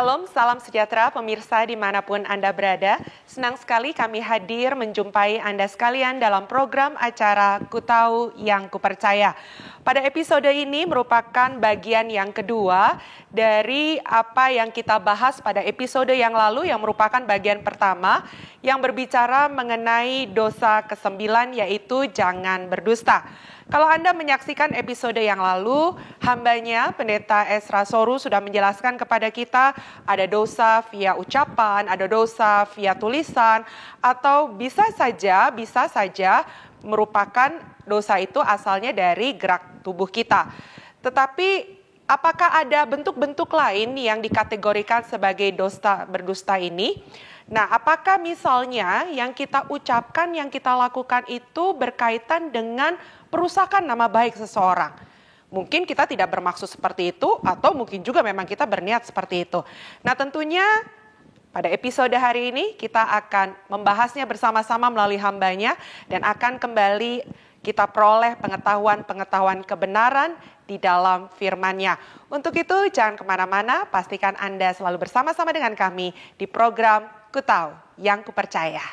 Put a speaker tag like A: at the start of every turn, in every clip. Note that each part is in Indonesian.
A: Shalom, salam sejahtera pemirsa dimanapun Anda berada. Senang sekali kami hadir menjumpai Anda sekalian dalam program acara Ku Tahu Yang Kupercaya. Pada episode ini merupakan bagian yang kedua dari apa yang kita bahas pada episode yang lalu yang merupakan bagian pertama yang berbicara mengenai dosa ke-9 yaitu jangan berdusta. Kalau Anda menyaksikan episode yang lalu, hambanya Pendeta Esra Soru sudah menjelaskan kepada kita ada dosa via ucapan, ada dosa via tulisan, atau bisa saja merupakan dosa itu asalnya dari gerak tubuh kita. Tetapi apakah ada bentuk-bentuk lain yang dikategorikan sebagai dosa berdusta ini? Nah, apakah misalnya yang kita ucapkan, yang kita lakukan itu berkaitan dengan perusakan nama baik seseorang? Mungkin kita tidak bermaksud seperti itu, atau mungkin juga memang kita berniat seperti itu. Nah, tentunya pada episode hari ini kita akan membahasnya bersama-sama melalui hambanya dan akan kembali kita peroleh pengetahuan-pengetahuan kebenaran di dalam firman-Nya. Untuk itu jangan kemana-mana, pastikan Anda selalu bersama-sama dengan kami di program Ku Tahu Yang Kupercaya.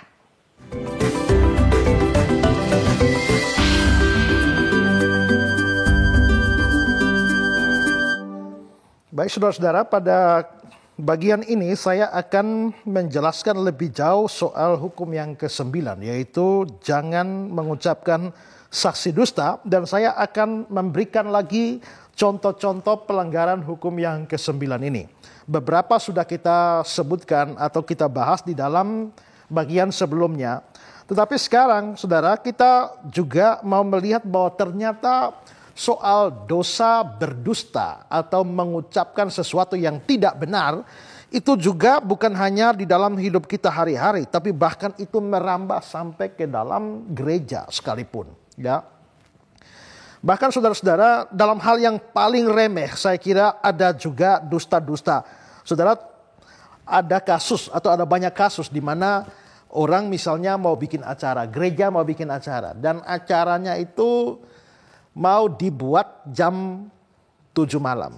B: Baik saudara-saudara, pada bagian ini saya akan menjelaskan lebih jauh soal hukum yang ke-9, yaitu jangan mengucapkan saksi dusta, dan saya akan memberikan lagi contoh-contoh pelanggaran hukum yang ke-9 ini. Beberapa sudah kita sebutkan atau kita bahas di dalam bagian sebelumnya. Tetapi sekarang saudara, kita juga mau melihat bahwa ternyata soal dosa berdusta atau mengucapkan sesuatu yang tidak benar, itu juga bukan hanya di dalam hidup kita hari-hari, tapi bahkan itu merambah sampai ke dalam gereja sekalipun. Ya. Bahkan saudara-saudara, dalam hal yang paling remeh, saya kira ada juga dusta-dusta. Saudara, ada kasus atau ada banyak kasus di mana orang misalnya mau bikin acara, gereja mau bikin acara, dan acaranya itu mau dibuat jam 7 malam.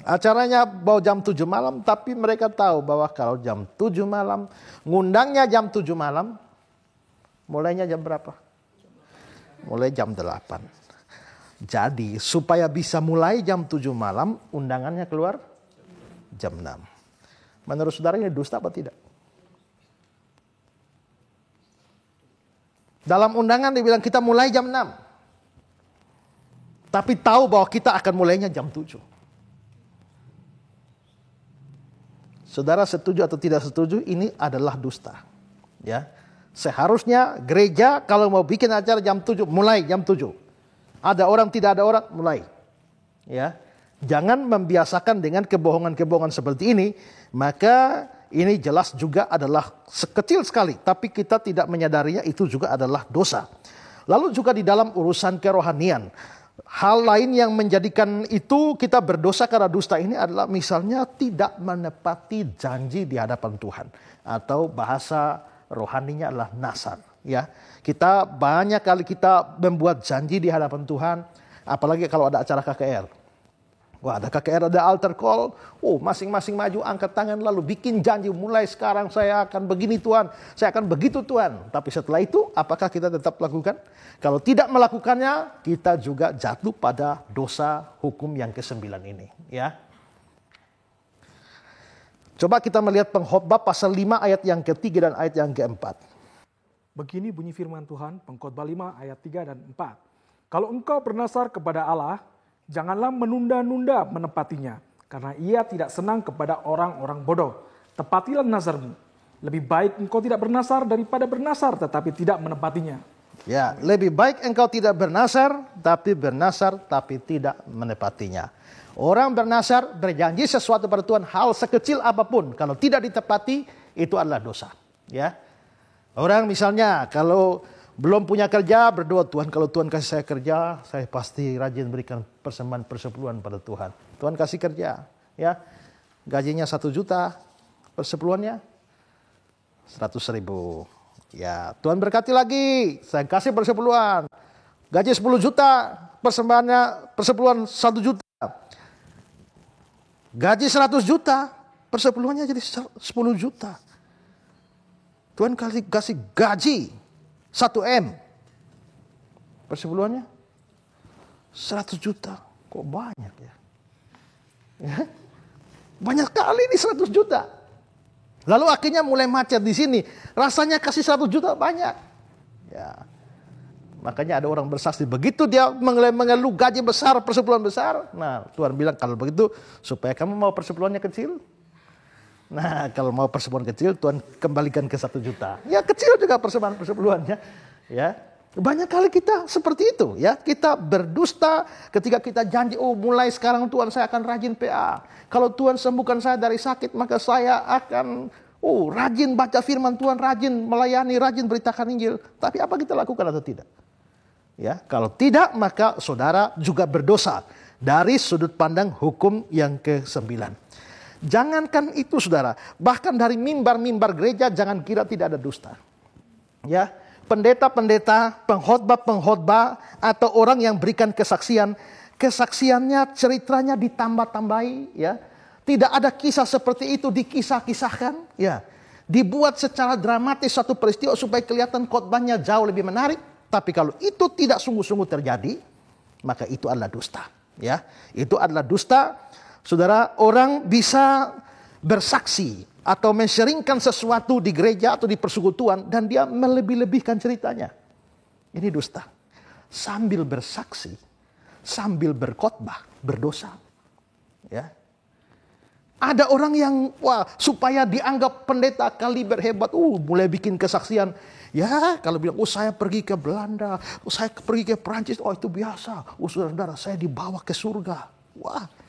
B: Acaranya mau jam 7 malam, tapi mereka tahu bahwa kalau jam 7 malam, ngundangnya jam 7 malam, mulainya jam berapa? Mulai jam 8. Jadi supaya bisa mulai jam 7 malam, undangannya keluar jam 6. Menurut saudara ini dusta apa tidak? Dalam undangan dibilang kita mulai jam 6. Tapi tahu bahwa kita akan mulainya jam 7. Saudara setuju atau tidak setuju, ini adalah dusta. Ya. Seharusnya gereja kalau mau bikin acara jam 7, mulai jam 7. Ada orang, tidak ada orang, mulai. Ya. Jangan membiasakan dengan kebohongan-kebohongan seperti ini, maka ini jelas juga adalah sekecil sekali, tapi kita tidak menyadarinya, itu juga adalah dosa. Lalu juga di dalam urusan kerohanian, hal lain yang menjadikan itu kita berdosa karena dusta ini adalah misalnya tidak menepati janji di hadapan Tuhan. Atau bahasa rohaninya adalah nazar. Ya, kita banyak kali kita membuat janji di hadapan Tuhan, apalagi kalau ada acara KKR. Wah, ada KKR, ada altar call. Oh, masing-masing maju angkat tangan lalu bikin janji, mulai sekarang saya akan begini Tuhan, saya akan begitu Tuhan. Tapi setelah itu apakah kita tetap lakukan? Kalau tidak melakukannya, kita juga jatuh pada dosa hukum yang ke-9 ini, ya. Coba kita melihat Pengkhotbah pasal 5 ayat yang ke-3 dan ayat yang ke-4.
C: Begini bunyi firman Tuhan, Pengkhotbah 5 ayat 3 dan 4. Kalau engkau bernazar kepada Allah, janganlah menunda-nunda menepatinya, karena ia tidak senang kepada orang-orang bodoh. Tepatilah nazarmu. Lebih baik engkau tidak bernazar daripada bernazar tetapi tidak menepatinya.
B: Ya, lebih baik engkau tidak bernazar tapi tidak menepatinya. Orang bernazar, berjanji sesuatu pada Tuhan, hal sekecil apapun, kalau tidak ditepati, itu adalah dosa. Ya. Orang misalnya kalau belum punya kerja, berdoa, Tuhan kalau Tuhan kasih saya kerja, saya pasti rajin berikan persembahan persepuluhan pada Tuhan. Tuhan kasih kerja, ya, gajinya 1 juta, persepuluhannya 100.000. Ya, Tuhan berkati lagi, saya kasih persepuluhan, gaji 10 juta, persembahannya persepuluhan 1 juta. Gaji 100 juta, persepuluhannya jadi 10 juta. Tuhan kasih gaji 1 M. Persepuluhannya 100 juta. Kok banyak ya? Banyak kali ini 100 juta. Lalu akhirnya mulai macet di sini. Rasanya kasih 100 juta banyak. Ya. Makanya ada orang bersaksi. Begitu dia mengeluh gaji besar, persepuluhan besar. Nah, Tuhan bilang kalau begitu supaya kamu mau persepuluhannya kecil. Nah, kalau mau persepuluhan kecil, Tuhan kembalikan ke 1 juta. Ya kecil juga persepuluhannya. Ya, banyak kali kita seperti itu. Ya, kita berdusta ketika kita janji, oh mulai sekarang Tuhan saya akan rajin PA. Kalau Tuhan sembuhkan saya dari sakit, maka saya akan rajin baca firman Tuhan, rajin melayani, rajin beritakan Injil. Tapi apa kita lakukan atau tidak? Ya, kalau tidak, maka saudara juga berdosa dari sudut pandang hukum yang ke-9. Jangankan itu saudara, bahkan dari mimbar-mimbar gereja jangan kira tidak ada dusta. Ya, pendeta-pendeta, pengkhotbah-pengkhotbah atau orang yang berikan kesaksian, kesaksiannya ceritanya ditambah-tambahi, ya. Tidak ada kisah seperti itu dikisah-kisahkan, ya. Dibuat secara dramatis satu peristiwa supaya kelihatan khotbahnya jauh lebih menarik, tapi kalau itu tidak sungguh-sungguh terjadi, maka itu adalah dusta, ya. Itu adalah dusta. Saudara, orang bisa bersaksi atau menseringkan sesuatu di gereja atau di persekutuan dan dia melebih-lebihkan ceritanya. Ini dusta. Sambil bersaksi, sambil berkhotbah, berdosa. Ya. Ada orang yang supaya dianggap pendeta kaliber hebat, mulai bikin kesaksian. Ya, kalau bilang, saya pergi ke Belanda, saya pergi ke Prancis, itu biasa. Saudara-saudara, saya dibawa ke surga. Wah.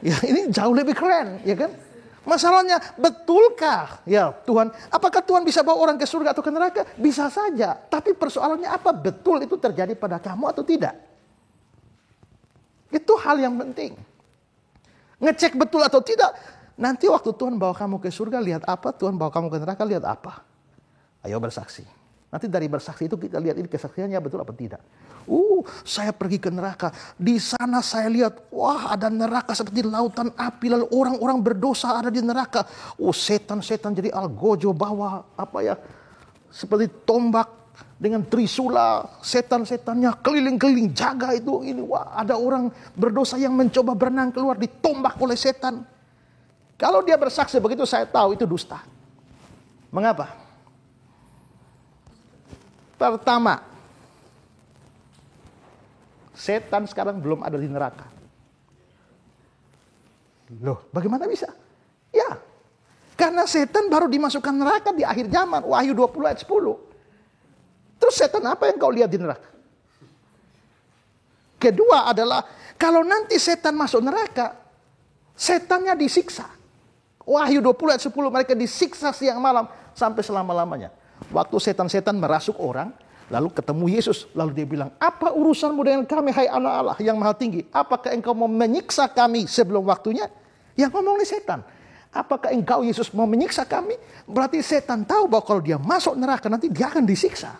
B: Ya, ini jauh lebih keren, ya kan? Masalahnya, betulkah ya Tuhan? Apakah Tuhan bisa bawa orang ke surga atau ke neraka? Bisa saja. Tapi persoalannya apa betul itu terjadi pada kamu atau tidak? Itu hal yang penting. Ngecek betul atau tidak. Nanti waktu Tuhan bawa kamu ke surga, lihat apa? Tuhan bawa kamu ke neraka, lihat apa? Ayo bersaksi. Nanti dari bersaksi itu kita lihat ini kesaksiannya betul apa tidak. Saya pergi ke neraka. Di sana saya lihat, ada neraka seperti lautan api. Lalu orang-orang berdosa ada di neraka. Setan-setan jadi algojo bawa seperti tombak dengan trisula. Setan-setannya keliling-keliling jaga itu. Ada orang berdosa yang mencoba berenang keluar ditombak oleh setan. Kalau dia bersaksi begitu saya tahu itu dusta. Mengapa? Pertama, setan sekarang belum ada di neraka. Loh, bagaimana bisa? Ya, karena setan baru dimasukkan neraka di akhir zaman. Wahyu 20 ayat 10. Terus setan apa yang kau lihat di neraka? Kedua adalah, kalau nanti setan masuk neraka, setannya disiksa. Wahyu 20 ayat 10, mereka disiksa siang malam sampai selama-lamanya. Waktu setan-setan merasuk orang, lalu ketemu Yesus. Lalu dia bilang, apa urusanmu dengan kami, hai anak Allah yang maha tinggi? Apakah engkau mau menyiksa kami sebelum waktunya? Yang ngomong ini setan. Apakah engkau Yesus mau menyiksa kami? Berarti setan tahu bahwa kalau dia masuk neraka nanti dia akan disiksa.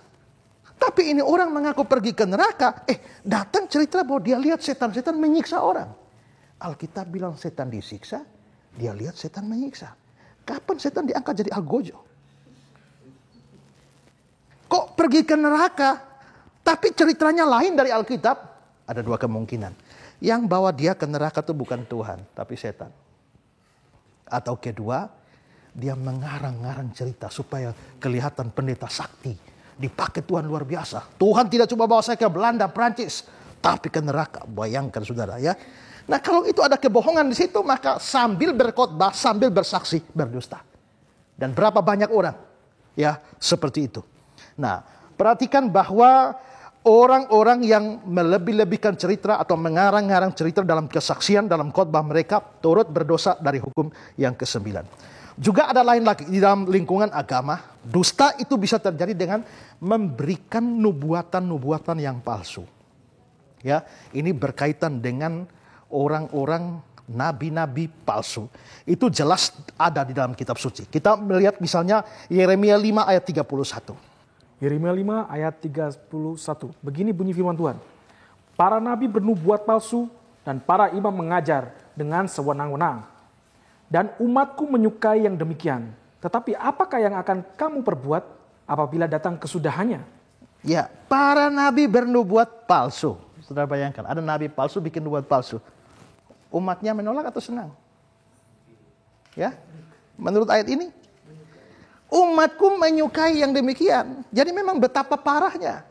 B: Tapi ini orang mengaku pergi ke neraka. Datang cerita bahwa dia lihat setan-setan menyiksa orang. Alkitab bilang setan disiksa, dia lihat setan menyiksa. Kapan setan diangkat jadi algojo? Kok pergi ke neraka, tapi ceritanya lain dari Alkitab? Ada dua kemungkinan. Yang bawa dia ke neraka itu bukan Tuhan, tapi setan. Atau kedua, dia mengarang-arang cerita supaya kelihatan pendeta sakti. Dipakai Tuhan luar biasa. Tuhan tidak cuma bawa saya ke Belanda, Prancis, tapi ke neraka. Bayangkan saudara ya. Nah kalau itu ada kebohongan di situ, maka sambil berkhotbah, sambil bersaksi, berdusta. Dan berapa banyak orang ya seperti itu. Nah, perhatikan bahwa orang-orang yang melebih-lebihkan cerita atau mengarang-arang cerita dalam kesaksian, dalam khotbah mereka, turut berdosa dari hukum yang ke-9. Juga ada lain lagi di dalam lingkungan agama, dusta itu bisa terjadi dengan memberikan nubuatan-nubuatan yang palsu. Ya, ini berkaitan dengan orang-orang nabi-nabi palsu. Itu jelas ada di dalam kitab suci. Kita melihat misalnya Yeremia 5 ayat 31.
C: Yeremia 5 ayat 31. Begini bunyi firman Tuhan. Para nabi bernubuat palsu dan para imam mengajar dengan sewenang-wenang. Dan umatku menyukai yang demikian. Tetapi apakah yang akan kamu perbuat apabila datang kesudahannya?
B: Ya, para nabi bernubuat palsu. Saudara bayangkan, ada nabi palsu bikin nubuat palsu. Umatnya menolak atau senang? Ya, menurut ayat ini, umatku menyukai yang demikian. Jadi memang betapa parahnya.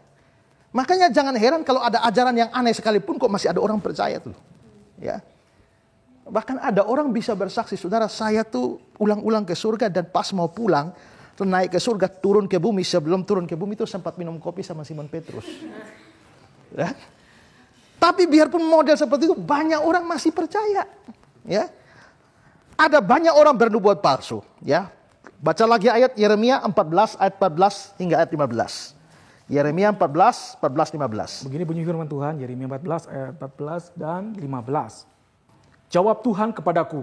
B: Makanya jangan heran kalau ada ajaran yang aneh sekalipun kok masih ada orang percaya tuh. Ya. Bahkan ada orang bisa bersaksi, saudara, saya tuh ulang-ulang ke surga dan pas mau pulang, naik ke surga, turun ke bumi, sebelum turun ke bumi itu sempat minum kopi sama Simon Petrus. Ya. Tapi biarpun model seperti itu, banyak orang masih percaya. Ya. Ada banyak orang bernubuat palsu. Ya. Baca lagi ayat Yeremia 14 ayat 14 hingga ayat 15. Yeremia 14, 14, 15.
C: Begini bunyi firman Tuhan, Yeremia 14 ayat 14 dan 15. Jawab Tuhan kepadaku,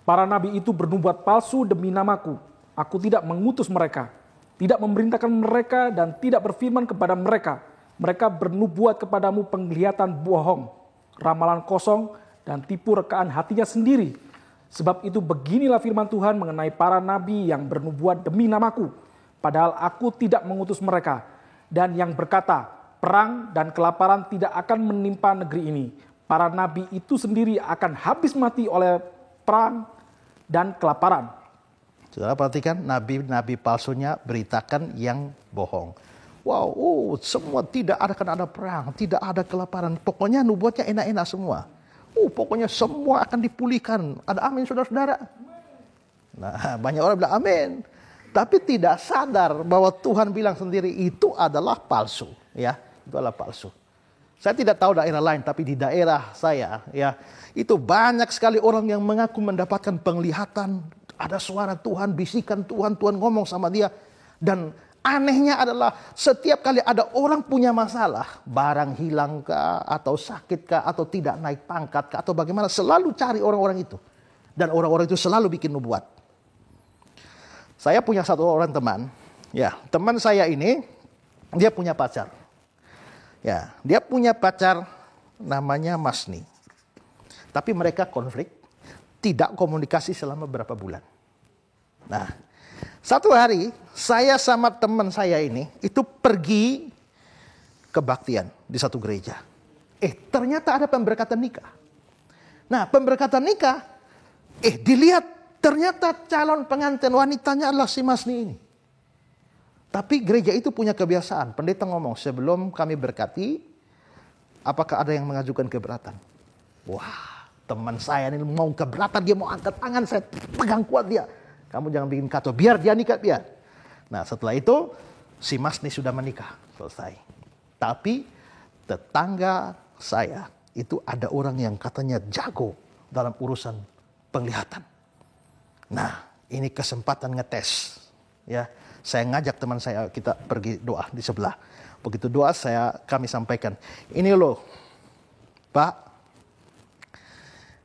C: para nabi itu bernubuat palsu demi namaku. Aku tidak mengutus mereka, tidak memerintahkan mereka dan tidak berfirman kepada mereka. Mereka bernubuat kepadamu penglihatan bohong, ramalan kosong dan tipu rekaan hatinya sendiri. Sebab itu beginilah firman Tuhan mengenai para nabi yang bernubuat demi namaku. Padahal aku tidak mengutus mereka. Dan yang berkata, perang dan kelaparan tidak akan menimpa negeri ini. Para nabi itu sendiri akan habis mati oleh perang dan kelaparan.
B: Saudara perhatikan, nabi-nabi palsunya beritakan yang bohong. Wow, semua tidak akan ada perang, tidak ada kelaparan. Pokoknya nubuatnya enak-enak semua. Pokoknya semua akan dipulihkan. Ada amin, saudara-saudara? Nah, banyak orang bilang amin. Tapi tidak sadar bahwa Tuhan bilang sendiri itu adalah palsu. Ya, itu adalah palsu. Saya tidak tahu daerah lain, tapi di daerah saya, ya, itu banyak sekali orang yang mengaku mendapatkan penglihatan. Ada suara Tuhan, bisikan Tuhan, Tuhan ngomong sama dia. Dan anehnya adalah setiap kali ada orang punya masalah, barang hilang kah, atau sakit kah, atau tidak naik pangkat kah, atau bagaimana, selalu cari orang-orang itu. Dan orang-orang itu selalu bikin nubuat. Saya punya satu orang teman, ya, teman saya ini, dia punya pacar. Ya, dia punya pacar namanya Masni. Tapi mereka konflik, tidak komunikasi selama berapa bulan. Nah, satu hari saya sama teman saya ini itu pergi kebaktian di satu gereja. Ternyata ada pemberkatan nikah. Nah, pemberkatan nikah, dilihat ternyata calon pengantin wanitanya adalah si Masni ini. Tapi gereja itu punya kebiasaan, pendeta ngomong, sebelum kami berkati, apakah ada yang mengajukan keberatan? Wah, teman saya ini mau keberatan, dia mau angkat tangan, saya pegang kuat dia. Kamu jangan bikin kacau, biar dia nikah, biar. Nah, setelah itu, si Masni sudah menikah, selesai. Tapi, tetangga saya, itu ada orang yang katanya jago dalam urusan penglihatan. Nah, ini kesempatan ngetes, ya. Saya ngajak teman saya, kita pergi doa di sebelah. Begitu doa kami sampaikan, ini loh Pak,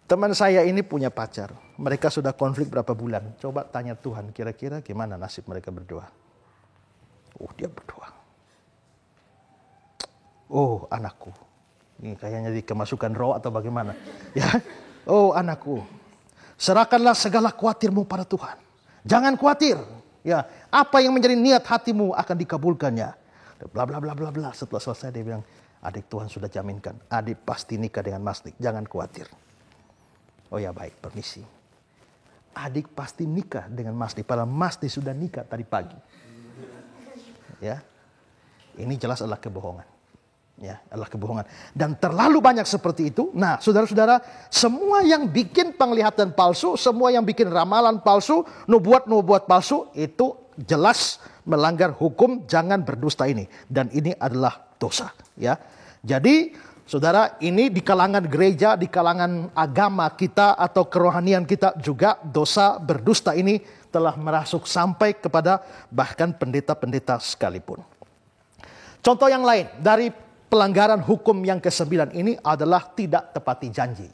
B: teman saya ini punya pacar. Mereka sudah konflik berapa bulan. Coba tanya Tuhan, kira-kira gimana nasib mereka berdua. Dia berdoa. Anakku. Ini kayaknya dikemasukan roh atau bagaimana. Ya, anakku. Serahkanlah segala khawatirmu pada Tuhan. Jangan khawatir. Ya, apa yang menjadi niat hatimu akan dikabulkannya. Bla bla bla bla bla. Setelah selesai dia bilang, adik Tuhan sudah jaminkan, adik pasti nikah dengan Masni, jangan khawatir. Oh ya baik, permisi. Adik pasti nikah dengan Masni, padahal Masni sudah nikah tadi pagi. Ya, ini jelas adalah kebohongan. Ya, adalah kebohongan. Dan terlalu banyak seperti itu. Nah, saudara-saudara, semua yang bikin penglihatan palsu, semua yang bikin ramalan palsu, nubuat-nubuat palsu, itu jelas melanggar hukum jangan berdusta ini. Dan ini adalah dosa. Ya, jadi saudara, ini di kalangan gereja, di kalangan agama kita atau kerohanian kita juga dosa berdusta ini telah merasuk sampai kepada bahkan pendeta-pendeta sekalipun. Contoh yang lain dari pelanggaran hukum yang ke-9 ini adalah tidak tepati janji.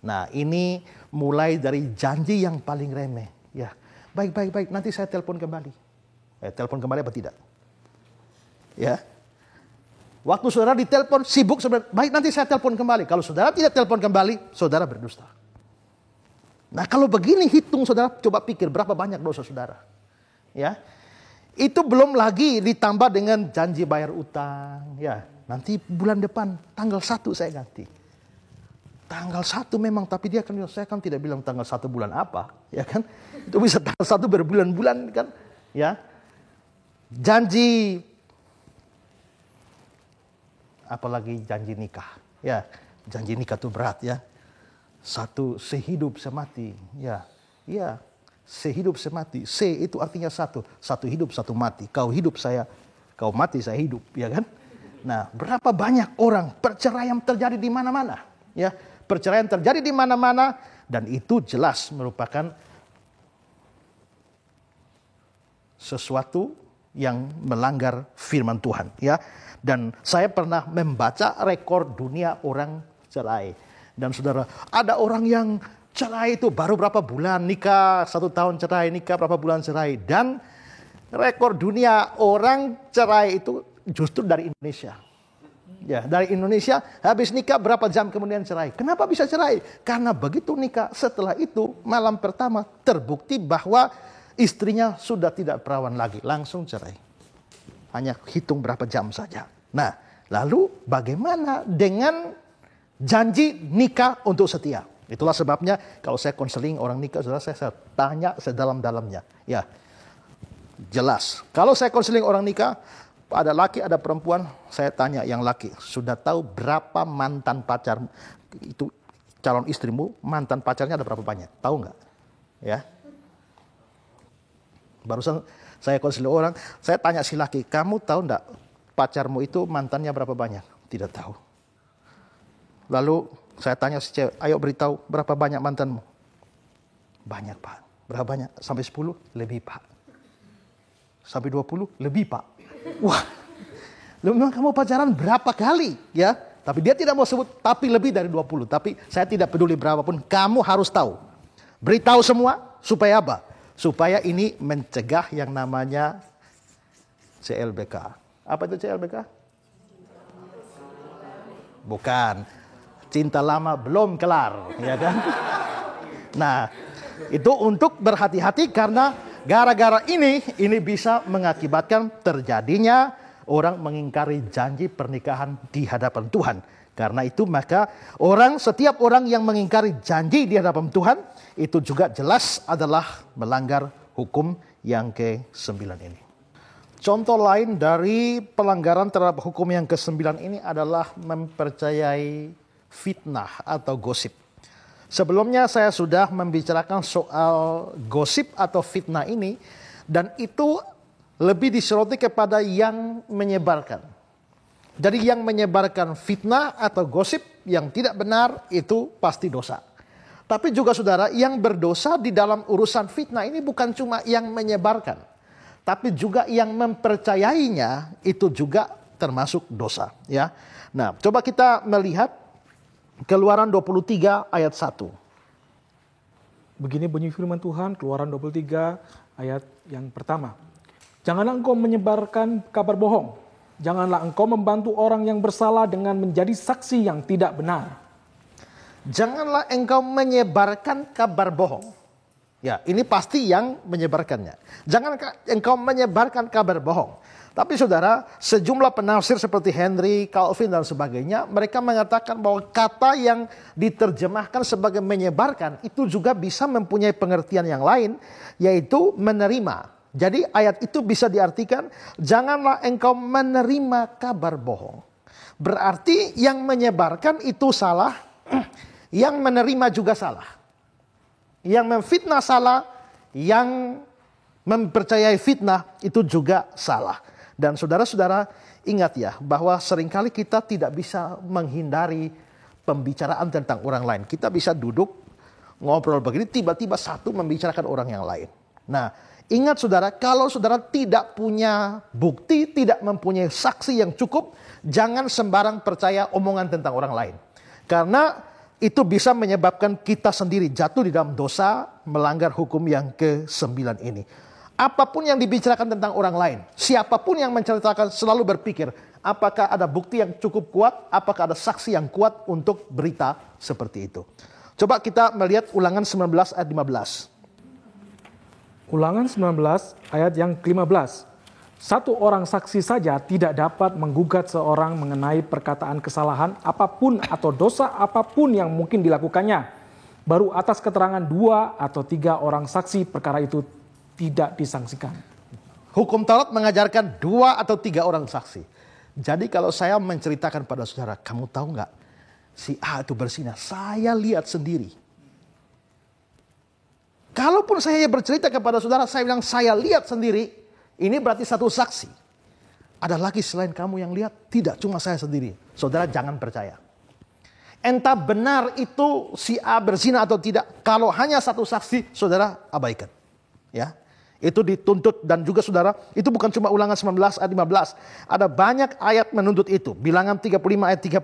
B: Nah, ini mulai dari janji yang paling remeh. Ya, baik, nanti saya telepon kembali. Telepon kembali apa tidak? Ya. Waktu saudara ditelepon sibuk, baik nanti saya telepon kembali. Kalau saudara tidak telepon kembali, saudara berdusta. Nah kalau begini hitung saudara, coba pikir berapa banyak dosa saudara. Ya, itu belum lagi ditambah dengan janji bayar utang. Ya, nanti bulan depan tanggal 1 saya ganti. Tanggal 1 memang, tapi dia kan saya kan tidak bilang tanggal 1 bulan apa, ya kan? Itu bisa tanggal 1 berbulan-bulan kan, ya. Janji, apalagi janji nikah, ya. Janji nikah itu berat ya. Satu sehidup semati, ya, ya, sehidup semati. Se itu artinya satu hidup satu mati. Kau hidup saya, kau mati saya hidup, ya kan? Nah, berapa banyak orang perceraian terjadi di mana-mana, ya, perceraian terjadi di mana-mana dan itu jelas merupakan sesuatu yang melanggar firman Tuhan, ya. Dan saya pernah membaca rekor dunia orang cerai. Dan saudara, ada orang yang cerai itu baru berapa bulan nikah, 1 tahun cerai, nikah berapa bulan cerai. Dan rekor dunia orang cerai itu justru dari Indonesia. Ya, dari Indonesia habis nikah berapa jam kemudian cerai. Kenapa bisa cerai? Karena begitu nikah, setelah itu malam pertama terbukti bahwa istrinya sudah tidak perawan lagi. Langsung cerai. Hanya hitung berapa jam saja. Nah, lalu bagaimana dengan janji nikah untuk setia? Itulah sebabnya kalau saya konseling orang nikah, saya tanya sedalam-dalamnya. Ya, jelas. Kalau saya konseling orang nikah, ada laki, ada perempuan, saya tanya yang laki, sudah tahu berapa mantan pacar itu calon istrimu, mantan pacarnya ada berapa banyak? Tahu nggak? Ya. Barusan saya konseling orang, saya tanya si laki, kamu tahu nggak pacarmu itu mantannya berapa banyak? Tidak tahu. Lalu saya tanya si cewek, ayo beritahu berapa banyak mantanmu? Banyak pak. Berapa banyak? Sampai 10? Lebih pak. Sampai 20? Lebih pak. Wah, memang kamu pacaran berapa kali? Ya, tapi dia tidak mau sebut, tapi lebih dari 20. Tapi saya tidak peduli berapapun, kamu harus tahu. Beritahu semua, supaya apa? Supaya ini mencegah yang namanya CLBK. Apa itu CLBK? Bukan. Cinta lama belum kelar, ya kan? Nah, itu untuk berhati-hati karena gara-gara ini bisa mengakibatkan terjadinya orang mengingkari janji pernikahan di hadapan Tuhan. Karena itu maka setiap orang yang mengingkari janji di hadapan Tuhan itu juga jelas adalah melanggar hukum yang ke-9 ini. Contoh lain dari pelanggaran terhadap hukum yang ke-9 ini adalah mempercayai fitnah atau gosip. Sebelumnya saya sudah membicarakan soal gosip atau fitnah ini, dan itu lebih disoroti kepada yang menyebarkan. Jadi yang menyebarkan fitnah atau gosip yang tidak benar itu pasti dosa. Tapi juga saudara, yang berdosa di dalam urusan fitnah ini bukan cuma yang menyebarkan, tapi juga yang mempercayainya itu juga termasuk dosa. Ya. Nah, coba kita melihat Keluaran 23 ayat 1.
C: Begini bunyi firman Tuhan, Keluaran 23 ayat yang pertama. Janganlah engkau menyebarkan kabar bohong. Janganlah engkau membantu orang yang bersalah dengan menjadi saksi yang tidak benar.
B: Janganlah engkau menyebarkan kabar bohong. Ya, ini pasti yang menyebarkannya. Jangan engkau menyebarkan kabar bohong. Tapi saudara, sejumlah penafsir seperti Henry, Calvin dan sebagainya, mereka mengatakan bahwa kata yang diterjemahkan sebagai menyebarkan itu juga bisa mempunyai pengertian yang lain, yaitu menerima. Jadi ayat itu bisa diartikan, janganlah engkau menerima kabar bohong. Berarti yang menyebarkan itu salah, yang menerima juga salah. Yang memfitnah salah, yang mempercayai fitnah itu juga salah. Dan saudara-saudara ingat ya, bahwa seringkali kita tidak bisa menghindari pembicaraan tentang orang lain. Kita bisa duduk, ngobrol begini, tiba-tiba satu membicarakan orang yang lain. Nah, ingat saudara, kalau saudara tidak punya bukti, tidak mempunyai saksi yang cukup, jangan sembarang percaya omongan tentang orang lain. Karena itu bisa menyebabkan kita sendiri jatuh di dalam dosa, melanggar hukum yang ke-9 ini. Apapun yang dibicarakan tentang orang lain, siapapun yang menceritakan selalu berpikir, apakah ada bukti yang cukup kuat, apakah ada saksi yang kuat untuk berita seperti itu. Coba kita melihat Ulangan 19 ayat 15.
C: Ulangan 19 ayat yang ke-15. Satu orang saksi saja tidak dapat menggugat seorang mengenai perkataan kesalahan apapun atau dosa apapun yang mungkin dilakukannya. Baru atas keterangan 2 atau 3 orang saksi perkara itu tidak disangsikan.
B: Hukum Taurat mengajarkan 2 atau 3 orang saksi. Jadi kalau saya menceritakan pada saudara, kamu tahu nggak si A itu berzina, saya lihat sendiri. Kalaupun saya bercerita kepada saudara, saya bilang saya lihat sendiri, ini berarti satu saksi. Ada lagi selain kamu yang lihat? Tidak, cuma saya sendiri. Saudara jangan percaya. Entah benar itu si A berzina atau tidak, kalau hanya satu saksi, saudara abaikan. Ya, itu dituntut dan juga saudara, itu bukan cuma Ulangan 19 ayat 15. Ada banyak ayat menuntut itu. Bilangan 35 ayat 30,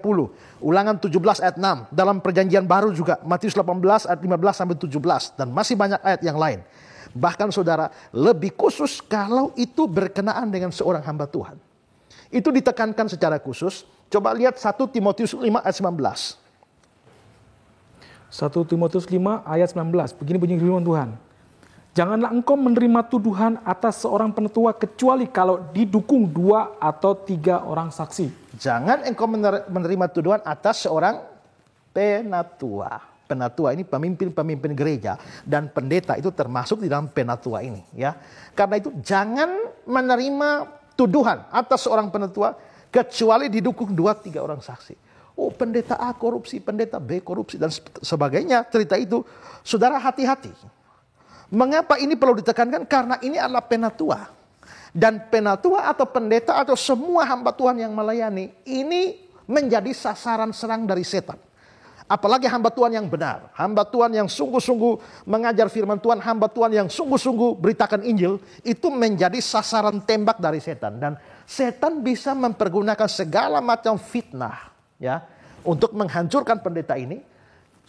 B: Ulangan 17 ayat 6, dalam perjanjian baru juga, Matius 18 ayat 15 sampai 17, dan masih banyak ayat yang lain. Bahkan saudara, lebih khusus kalau itu berkenaan dengan seorang hamba Tuhan. Itu ditekankan secara khusus. Coba lihat 1 Timotius 5 ayat 19.
C: 1 Timotius 5 ayat 19. Begini bunyi firman Tuhan. Janganlah engkau menerima tuduhan atas seorang penatua kecuali kalau didukung 2 atau 3 orang saksi.
B: Jangan engkau menerima tuduhan atas seorang penatua. Penatua ini pemimpin-pemimpin gereja dan pendeta itu termasuk di dalam penatua ini, ya. Karena itu jangan menerima tuduhan atas seorang penatua kecuali didukung 2-3 orang saksi. Oh, pendeta A korupsi, pendeta B korupsi dan sebagainya. Cerita itu, saudara hati-hati. Mengapa ini perlu ditekankan? Karena ini adalah penatua. Dan penatua atau pendeta atau semua hamba Tuhan yang melayani, ini menjadi sasaran serang dari setan. Apalagi hamba Tuhan yang benar, hamba Tuhan yang sungguh-sungguh mengajar firman Tuhan, hamba Tuhan yang sungguh-sungguh beritakan Injil, itu menjadi sasaran tembak dari setan. Dan setan bisa mempergunakan segala macam fitnah, ya, untuk menghancurkan pendeta ini.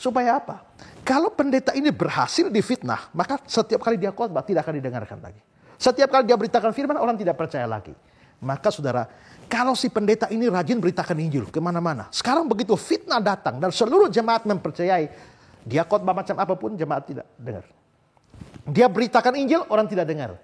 B: Supaya apa? Kalau pendeta ini berhasil difitnah, maka setiap kali dia khotbah tidak akan didengarkan lagi. Setiap kali dia beritakan firman, orang tidak percaya lagi. Maka saudara, kalau si pendeta ini rajin beritakan Injil kemana-mana, sekarang begitu fitnah datang dan seluruh jemaat mempercayai, dia khotbah macam apapun jemaat tidak dengar. Dia beritakan Injil, orang tidak dengar.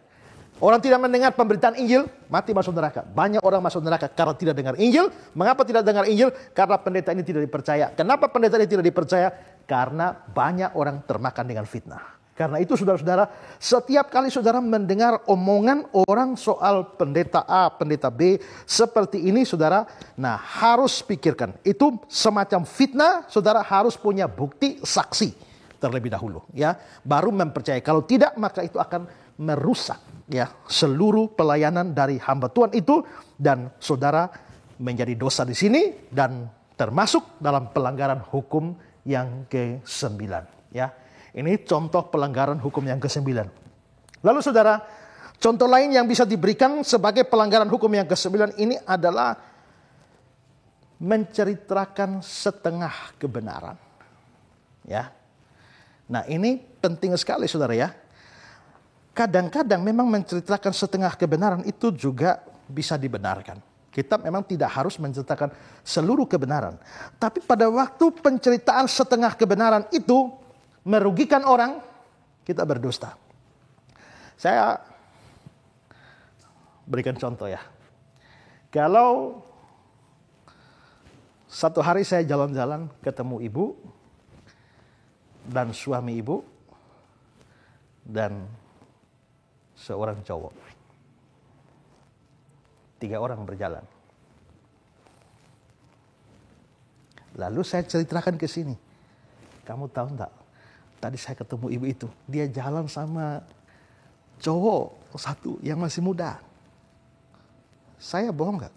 B: Orang tidak mendengar pemberitaan Injil, mati masuk neraka. Banyak orang masuk neraka karena tidak dengar Injil. Mengapa tidak dengar Injil? Karena pendeta ini tidak dipercaya. Kenapa pendeta ini tidak dipercaya? Karena banyak orang termakan dengan fitnah. Karena itu saudara-saudara, setiap kali saudara mendengar omongan orang soal pendeta A, pendeta B, seperti ini saudara, nah harus pikirkan. Itu semacam fitnah, saudara harus punya bukti saksi terlebih dahulu, ya, baru mempercayai. Kalau tidak, maka itu akan merusak, ya, seluruh pelayanan dari hamba Tuhan itu, dan saudara menjadi dosa di sini dan termasuk dalam pelanggaran hukum yang ke-9, ya. Ini contoh pelanggaran hukum yang ke-9. Lalu saudara, contoh lain yang bisa diberikan sebagai pelanggaran hukum yang ke-9 ini adalah menceritakan setengah kebenaran, ya. Nah, ini penting sekali saudara, ya. Kadang-kadang memang menceritakan setengah kebenaran itu juga bisa dibenarkan. Kita memang tidak harus menceritakan seluruh kebenaran. Tapi pada waktu penceritaan setengah kebenaran itu merugikan orang, kita berdusta. Saya berikan contoh, ya. Kalau satu hari saya jalan-jalan ketemu ibu dan suami ibu dan seorang cowok. 3 orang berjalan. Lalu saya ceritakan ke sini. Kamu tahu enggak? Tadi saya ketemu ibu itu. Dia jalan sama cowok satu yang masih muda. Saya bohong enggak?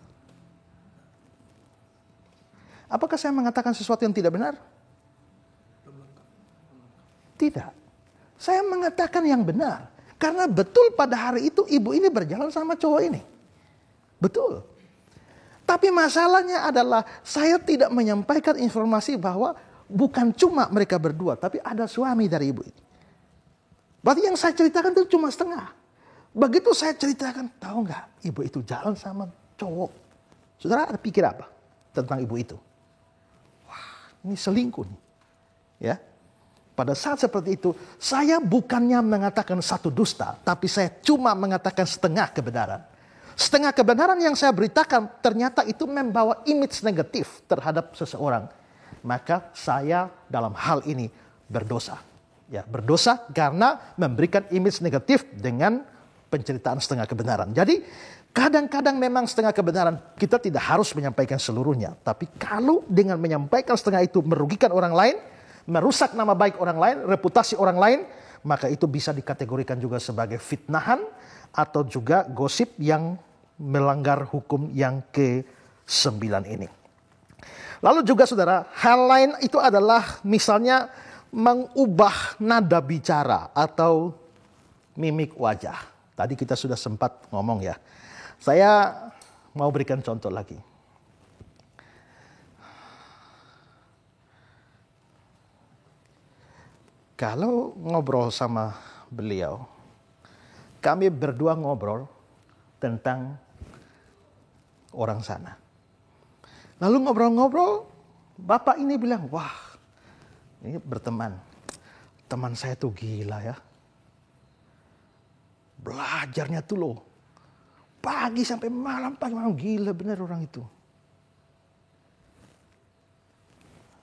B: Apakah saya mengatakan sesuatu yang tidak benar? Tidak. Saya mengatakan yang benar. Karena betul pada hari itu ibu ini berjalan sama cowok ini. Betul. Tapi masalahnya adalah saya tidak menyampaikan informasi bahwa bukan cuma mereka berdua, tapi ada suami dari ibu ini. Berarti yang saya ceritakan itu cuma setengah. Begitu saya ceritakan, tahu nggak, ibu itu jalan sama cowok. Saudara ada pikir apa tentang ibu itu? Wah, ini selingkuh nih. Ya. pada saat seperti itu, saya bukannya mengatakan satu dusta, tapi saya cuma mengatakan setengah kebenaran. Setengah kebenaran yang saya beritakan ternyata itu membawa image negatif terhadap seseorang. Maka saya dalam hal ini berdosa. Ya, berdosa karena memberikan image negatif dengan penceritaan setengah kebenaran. Jadi kadang-kadang memang setengah kebenaran kita tidak harus menyampaikan seluruhnya. Tapi kalau dengan menyampaikan setengah itu merugikan orang lain, merusak nama baik orang lain, reputasi orang lain, maka itu bisa dikategorikan juga sebagai fitnahan atau juga gosip yang melanggar hukum yang ke-9 ini. Lalu juga saudara, hal lain itu adalah misalnya mengubah nada bicara atau mimik wajah. Tadi kita sudah sempat ngomong ya. Saya mau berikan contoh lagi. Kalau ngobrol sama beliau, kami berdua ngobrol tentang orang sana. Lalu ngobrol-ngobrol, bapak ini bilang, wah ini berteman. Teman saya tuh gila ya. Belajarnya tuh loh. Pagi sampai malam, gila bener orang itu.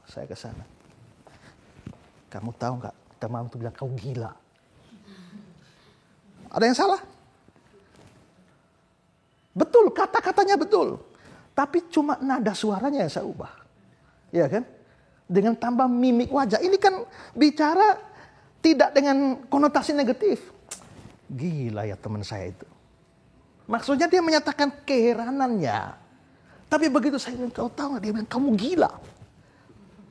B: Saya ke sana. Kamu tahu nggak, teman tuh bilang kau gila. Ada yang salah? Betul, kata-katanya betul. Tapi cuma nada suaranya yang saya ubah. Ya kan? Dengan tambah mimik wajah. Ini kan bicara tidak dengan konotasi negatif. Gila ya teman saya itu. Maksudnya dia menyatakan keheranannya. Tapi begitu saya bilang, kau tahu gak? Dia bilang, kamu gila.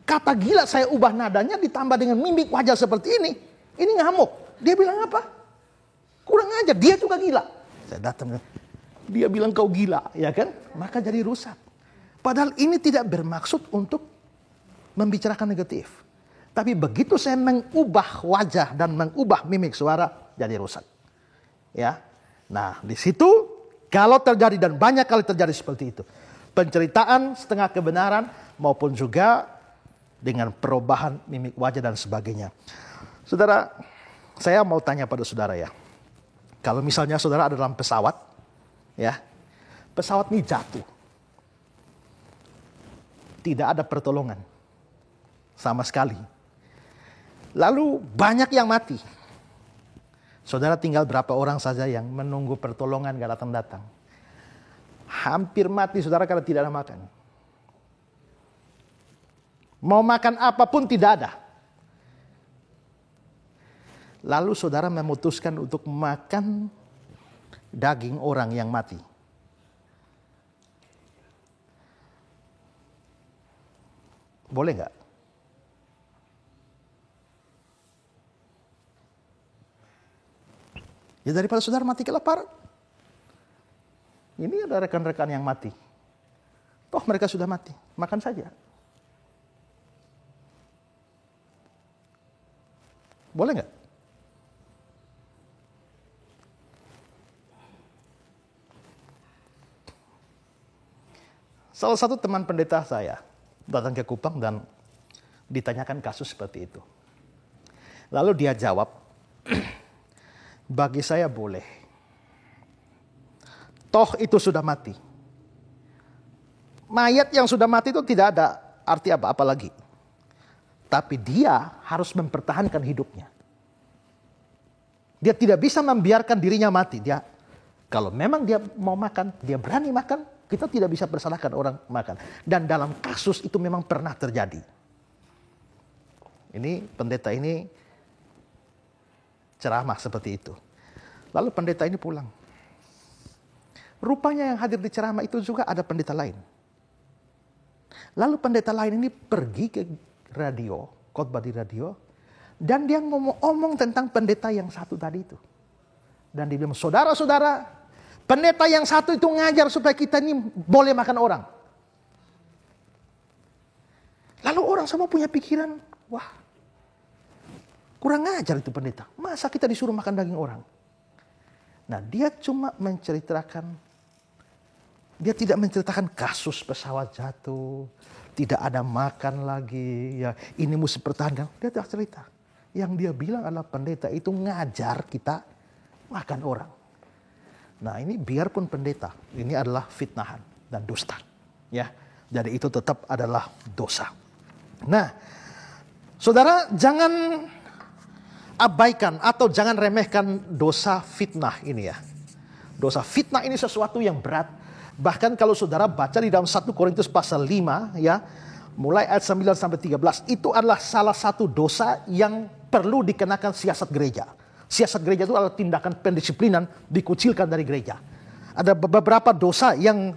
B: Kata gila saya ubah nadanya ditambah dengan mimik wajah seperti ini. Ini ngamuk. Dia bilang apa? Kurang aja, dia juga gila. Saya datang, dia bilang kau gila, ya kan? Maka jadi rusak. Padahal ini tidak bermaksud untuk membicarakan negatif. Tapi begitu saya mengubah wajah dan mengubah mimik suara, jadi rusak. Ya. Nah, di situ kalau terjadi dan banyak kali terjadi seperti itu. Penceritaan setengah kebenaran maupun juga dengan perubahan mimik wajah dan sebagainya. Saudara, saya mau tanya pada saudara ya. Kalau misalnya saudara ada dalam pesawat, ya, pesawat ini jatuh. Tidak ada pertolongan sama sekali. Lalu banyak yang mati. Saudara tinggal berapa orang saja yang menunggu pertolongan gak datang-datang. Hampir mati saudara karena tidak ada makan. Mau makan apapun tidak ada. Lalu saudara memutuskan untuk makan daging orang yang mati. Boleh nggak? Ya daripada saudara mati kelaparan. Ini ada rekan-rekan yang mati. Toh mereka sudah mati, makan saja. Boleh nggak? Salah satu teman pendeta saya datang ke Kupang dan ditanyakan kasus seperti itu. Lalu dia jawab, bagi saya boleh. Toh itu sudah mati. Mayat yang sudah mati itu tidak ada arti apa-apa lagi. Tapi dia harus mempertahankan hidupnya. Dia tidak bisa membiarkan dirinya mati. Dia, kalau memang dia mau makan, dia berani makan, kita tidak bisa persalahkan orang makan. Dan dalam kasus itu memang pernah terjadi. Ini pendeta ini ceramah seperti itu. Lalu pendeta ini pulang. Rupanya yang hadir di ceramah itu juga ada pendeta lain. Lalu pendeta lain ini pergi ke radio, khotbah di radio. Dan dia ngomong tentang pendeta yang satu tadi itu. Dan dia bilang, saudara-saudara, pendeta yang satu itu ngajar supaya kita ini boleh makan orang. Lalu orang semua punya pikiran, wah, kurang ajar itu pendeta. Masa kita disuruh makan daging orang? Nah, dia cuma menceritakan, dia tidak menceritakan kasus pesawat jatuh, tidak ada makan lagi, ya ini mesti pertahankan. Dia tidak cerita. Yang dia bilang adalah pendeta itu ngajar kita makan orang. Nah ini biarpun pendeta, ini adalah fitnahan dan dusta. Ya, jadi itu tetap adalah dosa. Nah, saudara jangan abaikan atau jangan remehkan dosa fitnah ini ya. Dosa fitnah ini sesuatu yang berat. Bahkan kalau saudara baca di dalam 1 Korintus pasal 5 ya, mulai ayat 9 sampai 13, itu adalah salah satu dosa yang perlu dikenakan siasat gereja. Siasat gereja itu adalah tindakan pendisiplinan, dikucilkan dari gereja. Ada beberapa dosa yang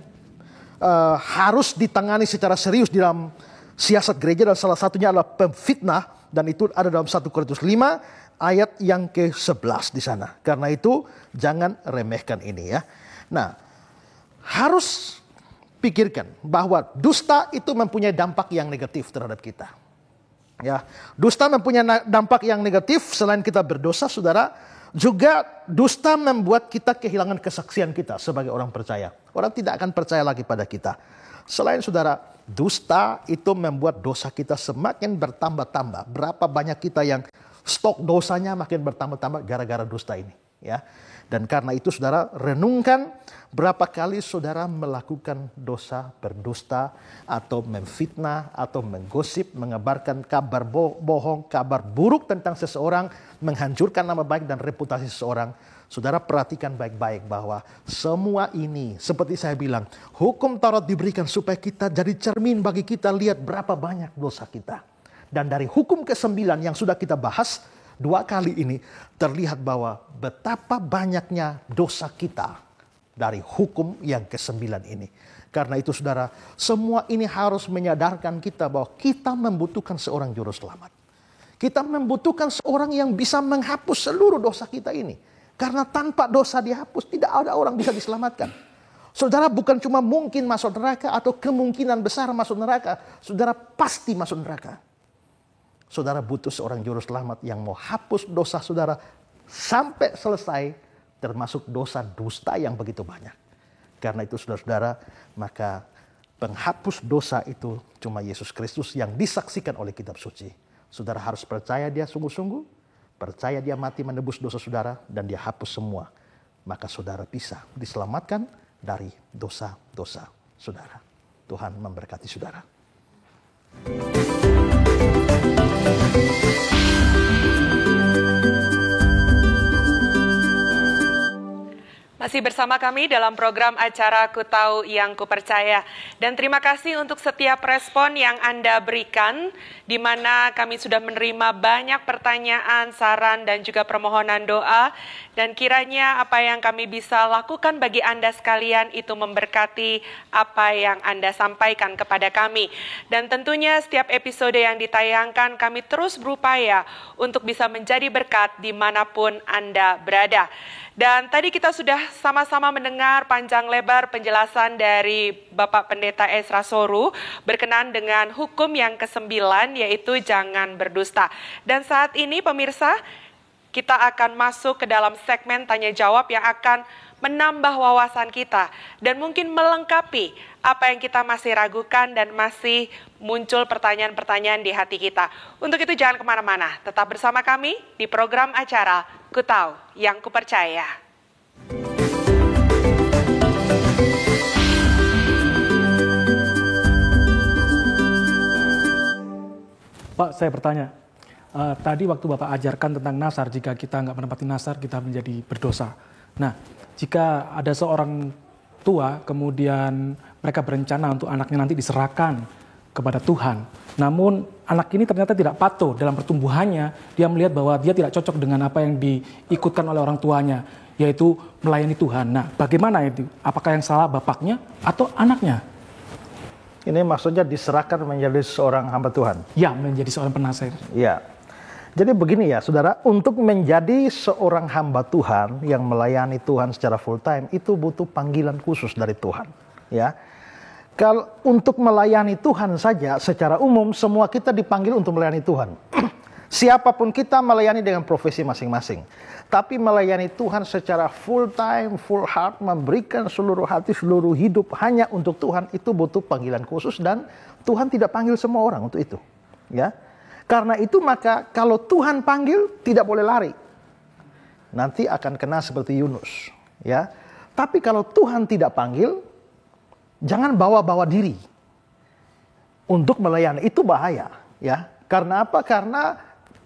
B: harus ditangani secara serius di dalam siasat gereja, dan salah satunya adalah pemfitnah, dan itu ada dalam 1 Korintus 5 ayat yang ke-11 di sana. Karena itu jangan remehkan ini ya. Nah, harus pikirkan bahwa dusta itu mempunyai dampak yang negatif terhadap kita. Ya, dusta mempunyai dampak yang negatif selain kita berdosa, saudara. Juga dusta membuat kita kehilangan kesaksian kita sebagai orang percaya. Orang tidak akan percaya lagi pada kita. Selain saudara, dusta itu membuat dosa kita semakin bertambah-tambah. Berapa banyak kita yang stok dosanya makin bertambah-tambah gara-gara dusta ini. Ya. Dan karena itu saudara, renungkan berapa kali saudara melakukan dosa, berdusta, atau memfitnah, atau menggosip, mengabarkan kabar bohong, kabar buruk tentang seseorang, menghancurkan nama baik dan reputasi seseorang. Saudara perhatikan baik-baik bahwa semua ini, seperti saya bilang, hukum Taurat diberikan supaya kita jadi cermin bagi kita lihat berapa banyak dosa kita. Dan dari hukum ke-9 yang sudah kita bahas, 2 kali ini terlihat bahwa betapa banyaknya dosa kita dari hukum yang ke-9 ini. Karena itu saudara, semua ini harus menyadarkan kita bahwa kita membutuhkan seorang juru selamat. Kita membutuhkan seorang yang bisa menghapus seluruh dosa kita ini. Karena tanpa dosa dihapus, tidak ada orang bisa diselamatkan. Saudara bukan cuma mungkin masuk neraka atau kemungkinan besar masuk neraka. Saudara pasti masuk neraka. Saudara butuh seorang juru selamat yang mau hapus dosa saudara sampai selesai, termasuk dosa dusta yang begitu banyak. Karena itu saudara-saudara, maka penghapus dosa itu cuma Yesus Kristus yang disaksikan oleh kitab suci. Saudara harus percaya dia sungguh-sungguh, percaya dia mati menebus dosa saudara, dan dia hapus semua. Maka saudara bisa diselamatkan dari dosa-dosa saudara. Tuhan memberkati saudara.
A: Masih bersama kami dalam program acara Ku Tahu Yang Ku Percaya. Dan terima kasih untuk setiap respon yang Anda berikan, di mana kami sudah menerima banyak pertanyaan, saran, dan juga permohonan doa. Dan kiranya apa yang kami bisa lakukan bagi Anda sekalian itu memberkati apa yang Anda sampaikan kepada kami. Dan tentunya setiap episode yang ditayangkan kami terus berupaya untuk bisa menjadi berkat dimanapun Anda berada. Dan tadi kita sudah sama-sama mendengar panjang lebar penjelasan dari Bapak Pendeta Ezra Soru berkenaan dengan hukum yang ke-9, yaitu jangan berdusta. Dan saat ini pemirsa, kita akan masuk ke dalam segmen tanya jawab yang akan menambah wawasan kita dan mungkin melengkapi apa yang kita masih ragukan dan masih muncul pertanyaan-pertanyaan di hati kita. Untuk itu jangan kemana-mana, tetap bersama kami di program acara Ku Tahu Yang Ku Percaya.
C: Pak, saya bertanya, tadi waktu Bapak ajarkan tentang nasar, jika kita nggak menepati nasar, kita menjadi berdosa. Nah, jika ada seorang tua, kemudian mereka berencana untuk anaknya nanti diserahkan kepada Tuhan. Namun anak ini ternyata tidak patuh dalam pertumbuhannya, dia melihat bahwa dia tidak cocok dengan apa yang diikutkan oleh orang tuanya, yaitu melayani Tuhan. Nah, bagaimana itu? Apakah yang salah bapaknya atau anaknya?
B: Ini maksudnya diserahkan menjadi seorang hamba Tuhan?
C: Ya, menjadi seorang penasihat.
B: Ya. Jadi begini ya saudara, untuk menjadi seorang hamba Tuhan yang melayani Tuhan secara full time, itu butuh panggilan khusus dari Tuhan. Ya. Kalau untuk melayani Tuhan saja secara umum, semua kita dipanggil untuk melayani Tuhan. Siapapun kita melayani dengan profesi masing-masing. Tapi melayani Tuhan secara full time, full heart, memberikan seluruh hati, seluruh hidup hanya untuk Tuhan, itu butuh panggilan khusus dan Tuhan tidak panggil semua orang untuk itu. Ya. Karena itu maka kalau Tuhan panggil tidak boleh lari. Nanti akan kena seperti Yunus, ya. Tapi kalau Tuhan tidak panggil, jangan bawa-bawa diri untuk melayani, itu bahaya, ya. Karena apa? Karena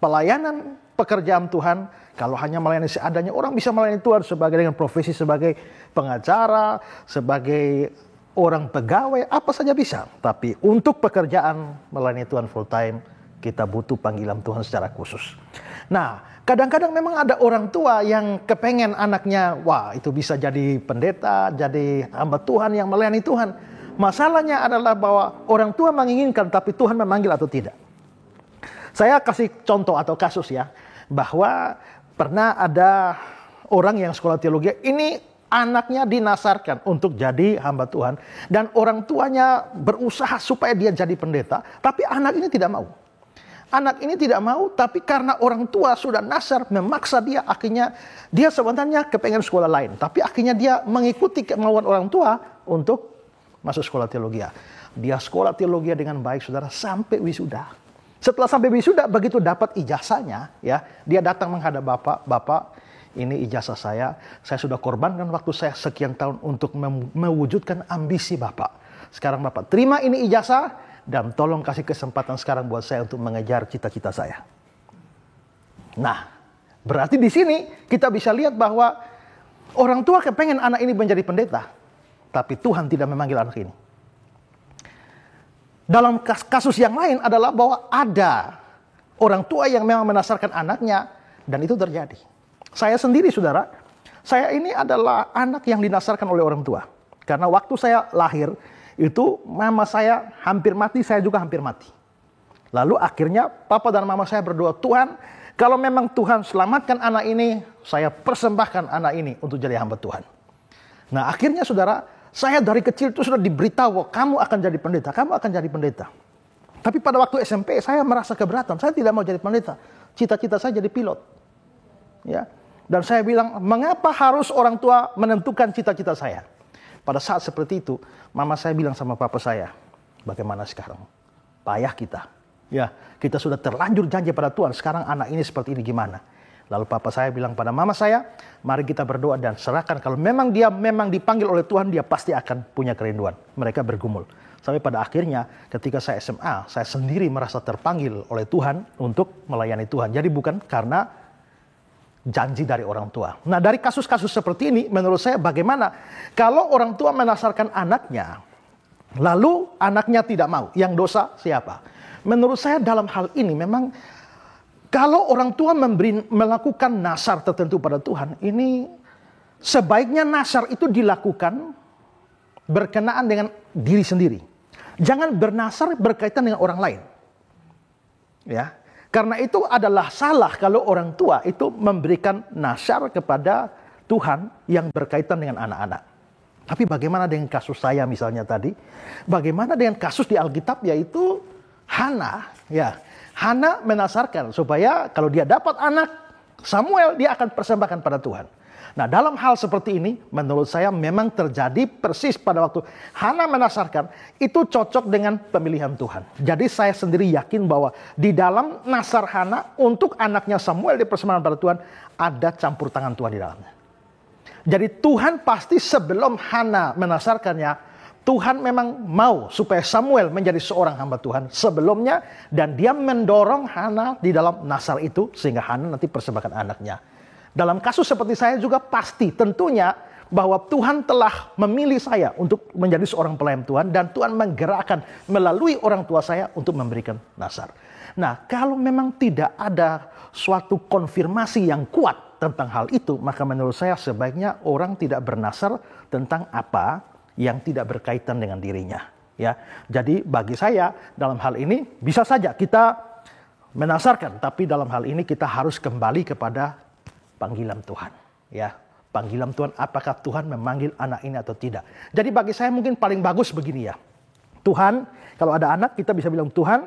B: pelayanan pekerjaan Tuhan, kalau hanya melayani seadanya, orang bisa melayani Tuhan sebagai dengan profesi sebagai pengacara, sebagai orang pegawai, apa saja bisa. Tapi untuk pekerjaan melayani Tuhan full time, kita butuh panggilan Tuhan secara khusus. Nah, kadang-kadang memang ada orang tua yang kepengen anaknya, wah itu bisa jadi pendeta, jadi hamba Tuhan yang melayani Tuhan. Masalahnya adalah bahwa orang tua menginginkan, tapi Tuhan memanggil atau tidak. Saya kasih contoh atau kasus ya, bahwa pernah ada orang yang sekolah teologi, ini anaknya dinasarkan untuk jadi hamba Tuhan, dan orang tuanya berusaha supaya dia jadi pendeta, tapi anak ini tidak mau. Anak ini tidak mau, tapi karena orang tua sudah nasar, memaksa dia, akhirnya dia sebenarnya kepengen sekolah lain, tapi akhirnya dia mengikuti kemauan orang tua untuk masuk sekolah teologi. Dia sekolah teologi dengan baik, saudara, sampai wisuda. Setelah sampai wisuda, begitu dapat ijazahnya, ya, dia datang menghadap Bapak, ini ijazah saya sudah korbankan waktu saya sekian tahun untuk mewujudkan ambisi Bapak. Sekarang Bapak terima ini ijazah, dan tolong kasih kesempatan sekarang buat saya untuk mengejar cita-cita saya. Nah, berarti di sini kita bisa lihat bahwa orang tua kepengen anak ini menjadi pendeta, tapi Tuhan tidak memanggil anak ini. Dalam kasus yang lain adalah bahwa ada orang tua yang memang menasarkan anaknya, dan itu terjadi. Saya sendiri, saudara, saya ini adalah anak yang dinasarkan oleh orang tua. Karena waktu saya lahir, itu mama saya hampir mati, saya juga hampir mati. Lalu akhirnya papa dan mama saya berdoa, Tuhan, kalau memang Tuhan selamatkan anak ini, saya persembahkan anak ini untuk jadi hamba Tuhan. Nah akhirnya, saudara, saya dari kecil itu sudah diberitahu, kamu akan jadi pendeta, kamu akan jadi pendeta. Tapi pada waktu SMP saya merasa keberatan, saya tidak mau jadi pendeta. Cita-cita saya jadi pilot. Ya. Dan saya bilang, mengapa harus orang tua menentukan cita-cita saya? Pada saat seperti itu, mama saya bilang sama papa saya, bagaimana sekarang? Payah kita. Ya, kita sudah terlanjur janji pada Tuhan, sekarang anak ini seperti ini gimana? Lalu papa saya bilang pada mama saya, mari kita berdoa dan serahkan. Kalau memang dia dipanggil oleh Tuhan, dia pasti akan punya kerinduan. Mereka bergumul. Sampai pada akhirnya ketika saya SMA, saya sendiri merasa terpanggil oleh Tuhan untuk melayani Tuhan. Jadi bukan karena janji dari orang tua. Nah dari kasus-kasus seperti ini, menurut saya bagaimana kalau orang tua menasarkan anaknya, lalu anaknya tidak mau, yang dosa siapa? Menurut saya dalam hal ini memang kalau orang tua melakukan nasar tertentu pada Tuhan, ini sebaiknya nasar itu dilakukan berkenaan dengan diri sendiri. Jangan bernasar berkaitan dengan orang lain. Ya, karena itu adalah salah kalau orang tua itu memberikan nasar kepada Tuhan yang berkaitan dengan anak-anak. Tapi bagaimana dengan kasus saya misalnya tadi? Bagaimana dengan kasus di Alkitab yaitu Hana, ya. Hana menasarkan supaya kalau dia dapat anak Samuel, dia akan persembahkan pada Tuhan. Nah dalam hal seperti ini menurut saya memang terjadi persis pada waktu Hana menasarkan, itu cocok dengan pemilihan Tuhan. Jadi saya sendiri yakin bahwa di dalam nasar Hana untuk anaknya Samuel dipersembahkan pada Tuhan, ada campur tangan Tuhan di dalamnya. Jadi Tuhan pasti sebelum Hana menasarkannya, Tuhan memang mau supaya Samuel menjadi seorang hamba Tuhan sebelumnya, dan dia mendorong Hana di dalam nasar itu sehingga Hana nanti persembahkan anaknya. Dalam kasus seperti saya juga pasti tentunya bahwa Tuhan telah memilih saya untuk menjadi seorang pelayan Tuhan, dan Tuhan menggerakkan melalui orang tua saya untuk memberikan nasar. Nah, kalau memang tidak ada suatu konfirmasi yang kuat tentang hal itu, maka menurut saya sebaiknya orang tidak bernasar tentang apa yang tidak berkaitan dengan dirinya. Ya, jadi bagi saya dalam hal ini bisa saja kita menasarkan, tapi dalam hal ini kita harus kembali kepada panggilan Tuhan. Ya, panggilan Tuhan, apakah Tuhan memanggil anak ini atau tidak. Jadi bagi saya mungkin paling bagus begini ya. Tuhan, kalau ada anak kita bisa bilang, Tuhan,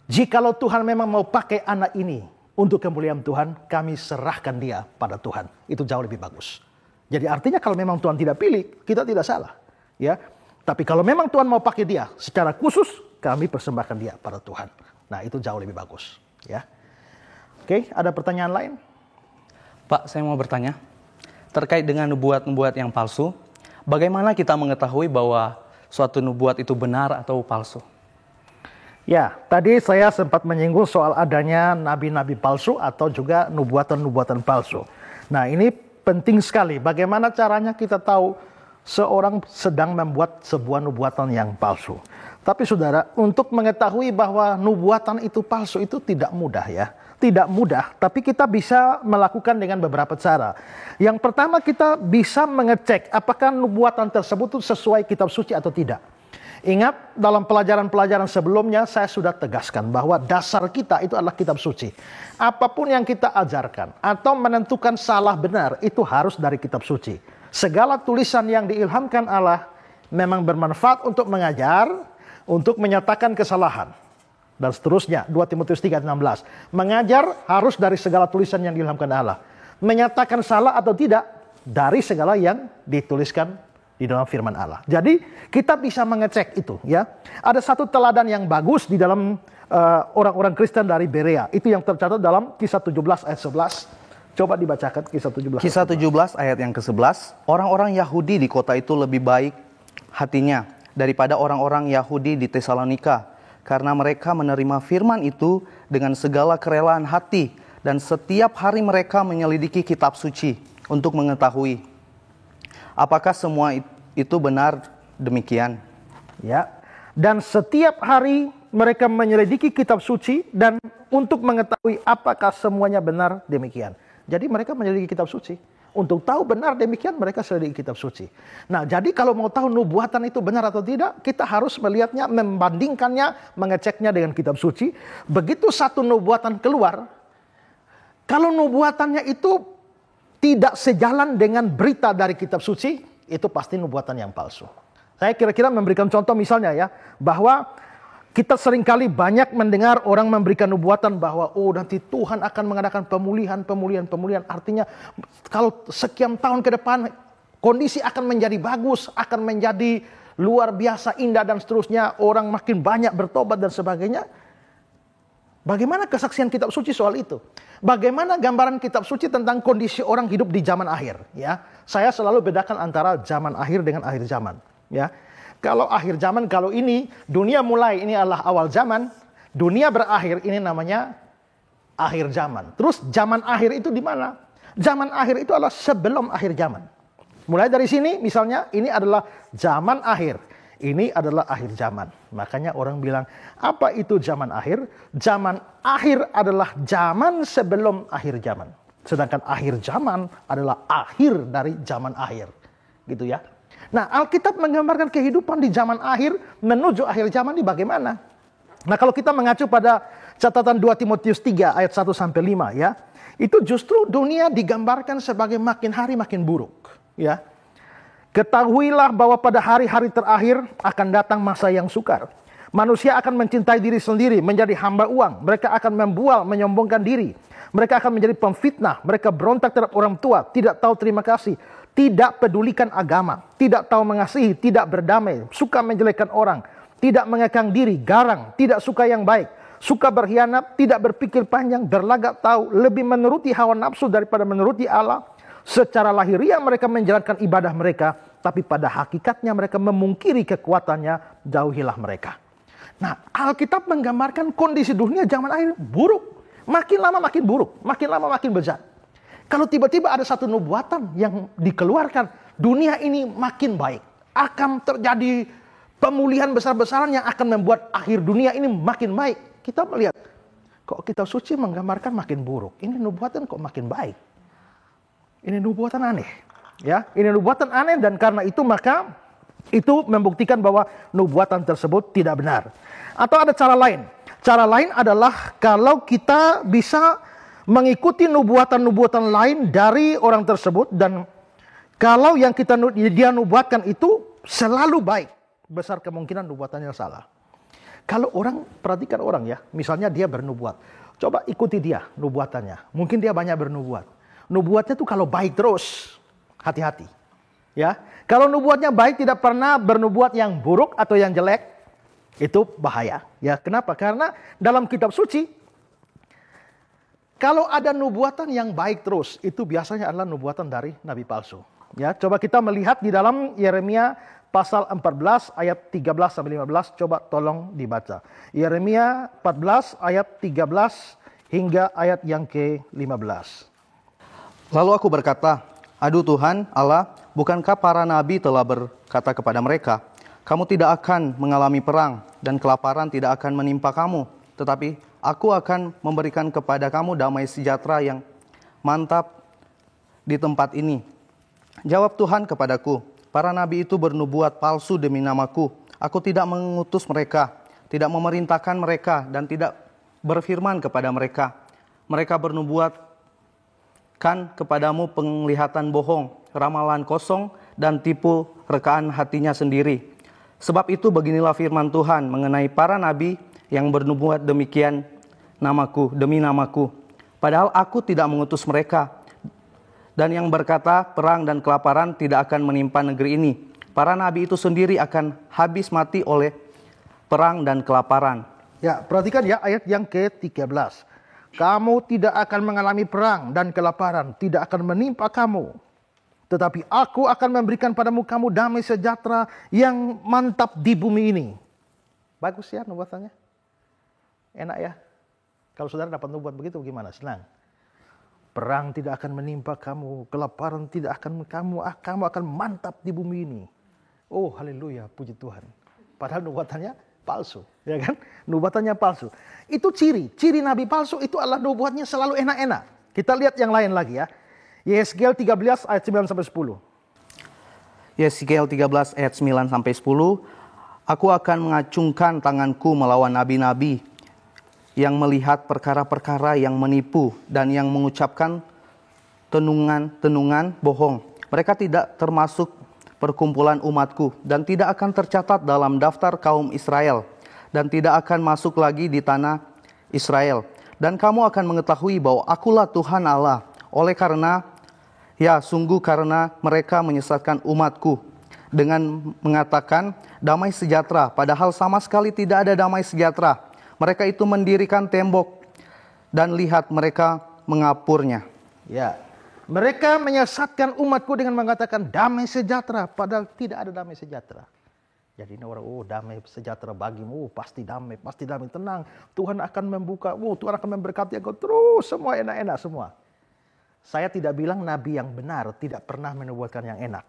B: jikalau Tuhan memang mau pakai anak ini untuk kemuliaan Tuhan, kami serahkan dia pada Tuhan. Itu jauh lebih bagus. Jadi artinya kalau memang Tuhan tidak pilih, kita tidak salah. Ya, tapi kalau memang Tuhan mau pakai dia secara khusus, kami persembahkan dia pada Tuhan. Nah, itu jauh lebih bagus, ya. Oke, ada pertanyaan lain?
D: Pak, saya mau bertanya terkait dengan nubuat-nubuat yang palsu. Bagaimana kita mengetahui bahwa suatu nubuat itu benar atau palsu?
B: Ya, tadi saya sempat menyinggung soal adanya nabi-nabi palsu atau juga nubuatan-nubuatan palsu. Nah, ini penting sekali. Bagaimana caranya kita tahu seorang sedang membuat sebuah nubuatan yang palsu. Tapi saudara, untuk mengetahui bahwa nubuatan itu palsu itu tidak mudah ya. Tidak mudah, tapi kita bisa melakukan dengan beberapa cara. Yang pertama, kita bisa mengecek apakah nubuatan tersebut itu sesuai kitab suci atau tidak. Ingat, dalam pelajaran-pelajaran sebelumnya saya sudah tegaskan bahwa dasar kita itu adalah kitab suci. Apapun yang kita ajarkan atau menentukan salah benar itu harus dari kitab suci. Segala tulisan yang diilhamkan Allah memang bermanfaat untuk mengajar, untuk menyatakan kesalahan, dan seterusnya. 2 Timotius 3:16. Mengajar harus dari segala tulisan yang diilhamkan Allah. Menyatakan salah atau tidak dari segala yang dituliskan di dalam firman Allah. Jadi kita bisa mengecek itu ya. Ada satu teladan yang bagus di dalam orang-orang Kristen dari Berea. Itu yang tercatat dalam Kisah 17 ayat 11. Coba dibacakan Kisah 17.
D: Kisah 17 ayat yang ke-11. Orang-orang Yahudi di kota itu lebih baik hatinya daripada orang-orang Yahudi di Tesalonika, karena mereka menerima firman itu dengan segala kerelaan hati, dan setiap hari mereka menyelidiki kitab suci untuk mengetahui apakah semua itu benar demikian.
B: Ya. Dan setiap hari mereka menyelidiki kitab suci dan untuk mengetahui apakah semuanya benar demikian. Jadi mereka menyelidiki kitab suci. Untuk tahu benar demikian mereka selidiki kitab suci. Nah, jadi kalau mau tahu nubuatan itu benar atau tidak, kita harus melihatnya, membandingkannya, mengeceknya dengan kitab suci. Begitu satu nubuatan keluar, kalau nubuatannya itu tidak sejalan dengan berita dari kitab suci, itu pasti nubuatan yang palsu. Saya kira-kira memberikan contoh misalnya ya, bahwa kita seringkali banyak mendengar orang memberikan nubuatan bahwa nanti Tuhan akan mengadakan pemulihan. Artinya kalau sekian tahun ke depan kondisi akan menjadi bagus, akan menjadi luar biasa indah dan seterusnya. Orang makin banyak bertobat dan sebagainya. Bagaimana kesaksian kitab suci soal itu? Bagaimana gambaran kitab suci tentang kondisi orang hidup di zaman akhir? Ya, saya selalu bedakan antara zaman akhir dengan akhir zaman. Ya. Kalau akhir zaman, kalau ini dunia mulai, ini adalah awal zaman. Dunia berakhir, ini namanya akhir zaman. Terus zaman akhir itu di mana? Zaman akhir itu adalah sebelum akhir zaman. Mulai dari sini misalnya, ini adalah zaman akhir. Ini adalah akhir zaman. Makanya orang bilang, apa itu zaman akhir? Zaman akhir adalah zaman sebelum akhir zaman. Sedangkan akhir zaman adalah akhir dari zaman akhir. Gitu ya. Nah, Alkitab menggambarkan kehidupan di zaman akhir menuju akhir zaman ini bagaimana? Nah, kalau kita mengacu pada catatan 2 Timotius 3 ayat 1-5 ya, itu justru dunia digambarkan sebagai makin hari makin buruk, ya. Ketahuilah bahwa pada hari-hari terakhir akan datang masa yang sukar. Manusia akan mencintai diri sendiri, menjadi hamba uang. Mereka akan membual, menyombongkan diri. Mereka akan menjadi pemfitnah. Mereka berontak terhadap orang tua, tidak tahu terima kasih, tidak pedulikan agama, tidak tahu mengasihi, tidak berdamai, suka menjelekkan orang, tidak mengekang diri, garang, tidak suka yang baik, suka berkhianat, tidak berpikir panjang, berlagak tahu, lebih menuruti hawa nafsu daripada menuruti Allah. Secara lahiriah mereka menjalankan ibadah mereka, tapi pada hakikatnya mereka memungkiri kekuatannya, jauhilah mereka. Nah, Alkitab menggambarkan kondisi dunia zaman akhir buruk. Makin lama makin buruk, makin lama makin bejat. Kalau tiba-tiba ada satu nubuatan yang dikeluarkan, dunia ini makin baik. Akan terjadi pemulihan besar-besaran yang akan membuat akhir dunia ini makin baik. Kita melihat, kok kitab suci menggambarkan makin buruk. Ini nubuatan kok makin baik. Ini nubuatan aneh. Ya, ini nubuatan aneh dan karena itu maka itu membuktikan bahwa nubuatan tersebut tidak benar. Atau ada cara lain. Cara lain adalah kalau kita bisa mengikuti nubuatan-nubuatan lain dari orang tersebut dan kalau yang dia nubuatkan itu selalu baik, besar kemungkinan nubuatannya salah. Kalau orang, perhatikan orang ya, misalnya dia bernubuat, coba ikuti dia nubuatannya. Mungkin dia banyak bernubuat. Nubuatnya tuh kalau baik terus, hati-hati. Ya, kalau nubuatnya baik tidak pernah bernubuat yang buruk atau yang jelek, Itu bahaya. Ya, kenapa? Karena dalam kitab suci, kalau ada nubuatan yang baik terus, itu biasanya adalah nubuatan dari nabi palsu. Ya, coba kita melihat di dalam Yeremia pasal 14 ayat 13 sampai 15, coba tolong dibaca. Yeremia 14 ayat 13 hingga ayat yang ke-15.
D: Lalu aku berkata, aduh Tuhan Allah, bukankah para nabi telah berkata kepada mereka, kamu tidak akan mengalami perang dan kelaparan tidak akan menimpa kamu, tetapi aku akan memberikan kepada kamu damai sejahtera yang mantap di tempat ini. Jawab Tuhan kepadaku, para nabi itu bernubuat palsu demi namaku. Aku tidak mengutus mereka, tidak memerintahkan mereka, dan tidak berfirman kepada mereka. Mereka bernubuatkan kepadamu penglihatan bohong, ramalan kosong, dan tipu rekaan hatinya sendiri. Sebab itu beginilah firman Tuhan mengenai para nabi yang bernubuat demikian demi namaku. Padahal aku tidak mengutus mereka. Dan yang berkata perang dan kelaparan tidak akan menimpa negeri ini. Para nabi itu sendiri akan habis mati oleh perang dan kelaparan.
B: Ya, perhatikan ya ayat yang ke-13. Kamu tidak akan mengalami perang dan kelaparan, tidak akan menimpa kamu. Tetapi aku akan memberikan padamu kamu damai sejahtera yang mantap di bumi ini. Bagus ya nubuatannya? Enak ya? Kalau saudara dapat nubuat begitu gimana? Senang. Perang tidak akan menimpa kamu, kelaparan tidak akan kamu akan mantap di bumi ini. Oh haleluya, puji Tuhan. Padahal nubuatannya palsu, ya kan? Nubuatannya palsu. Itu ciri nabi palsu itu adalah nubuatnya selalu enak-enak. Kita lihat yang lain lagi ya. Yeskel 13 ayat 9 sampai 10.
D: Yeskel 13 ayat 9 sampai 10. Aku akan mengacungkan tanganku melawan nabi-nabi yang melihat perkara-perkara yang menipu dan yang mengucapkan tenungan bohong. Mereka tidak termasuk perkumpulan umatku dan tidak akan tercatat dalam daftar kaum Israel dan tidak akan masuk lagi di tanah Israel. Dan kamu akan mengetahui bahwa akulah Tuhan Allah. Oleh karena sungguh karena mereka menyesatkan umatku dengan mengatakan damai sejahtera, padahal sama sekali tidak ada damai sejahtera. Mereka itu mendirikan tembok dan lihat mereka mengapurnya.
B: Ya, mereka menyesatkan umatku dengan mengatakan damai sejahtera, padahal tidak ada damai sejahtera. Jadi ini orang, damai sejahtera bagimu, pasti damai, tenang. Tuhan akan membuka, Tuhan akan memberkati engkau terus, semua enak-enak semua. Saya tidak bilang nabi yang benar tidak pernah menubuatkan yang enak.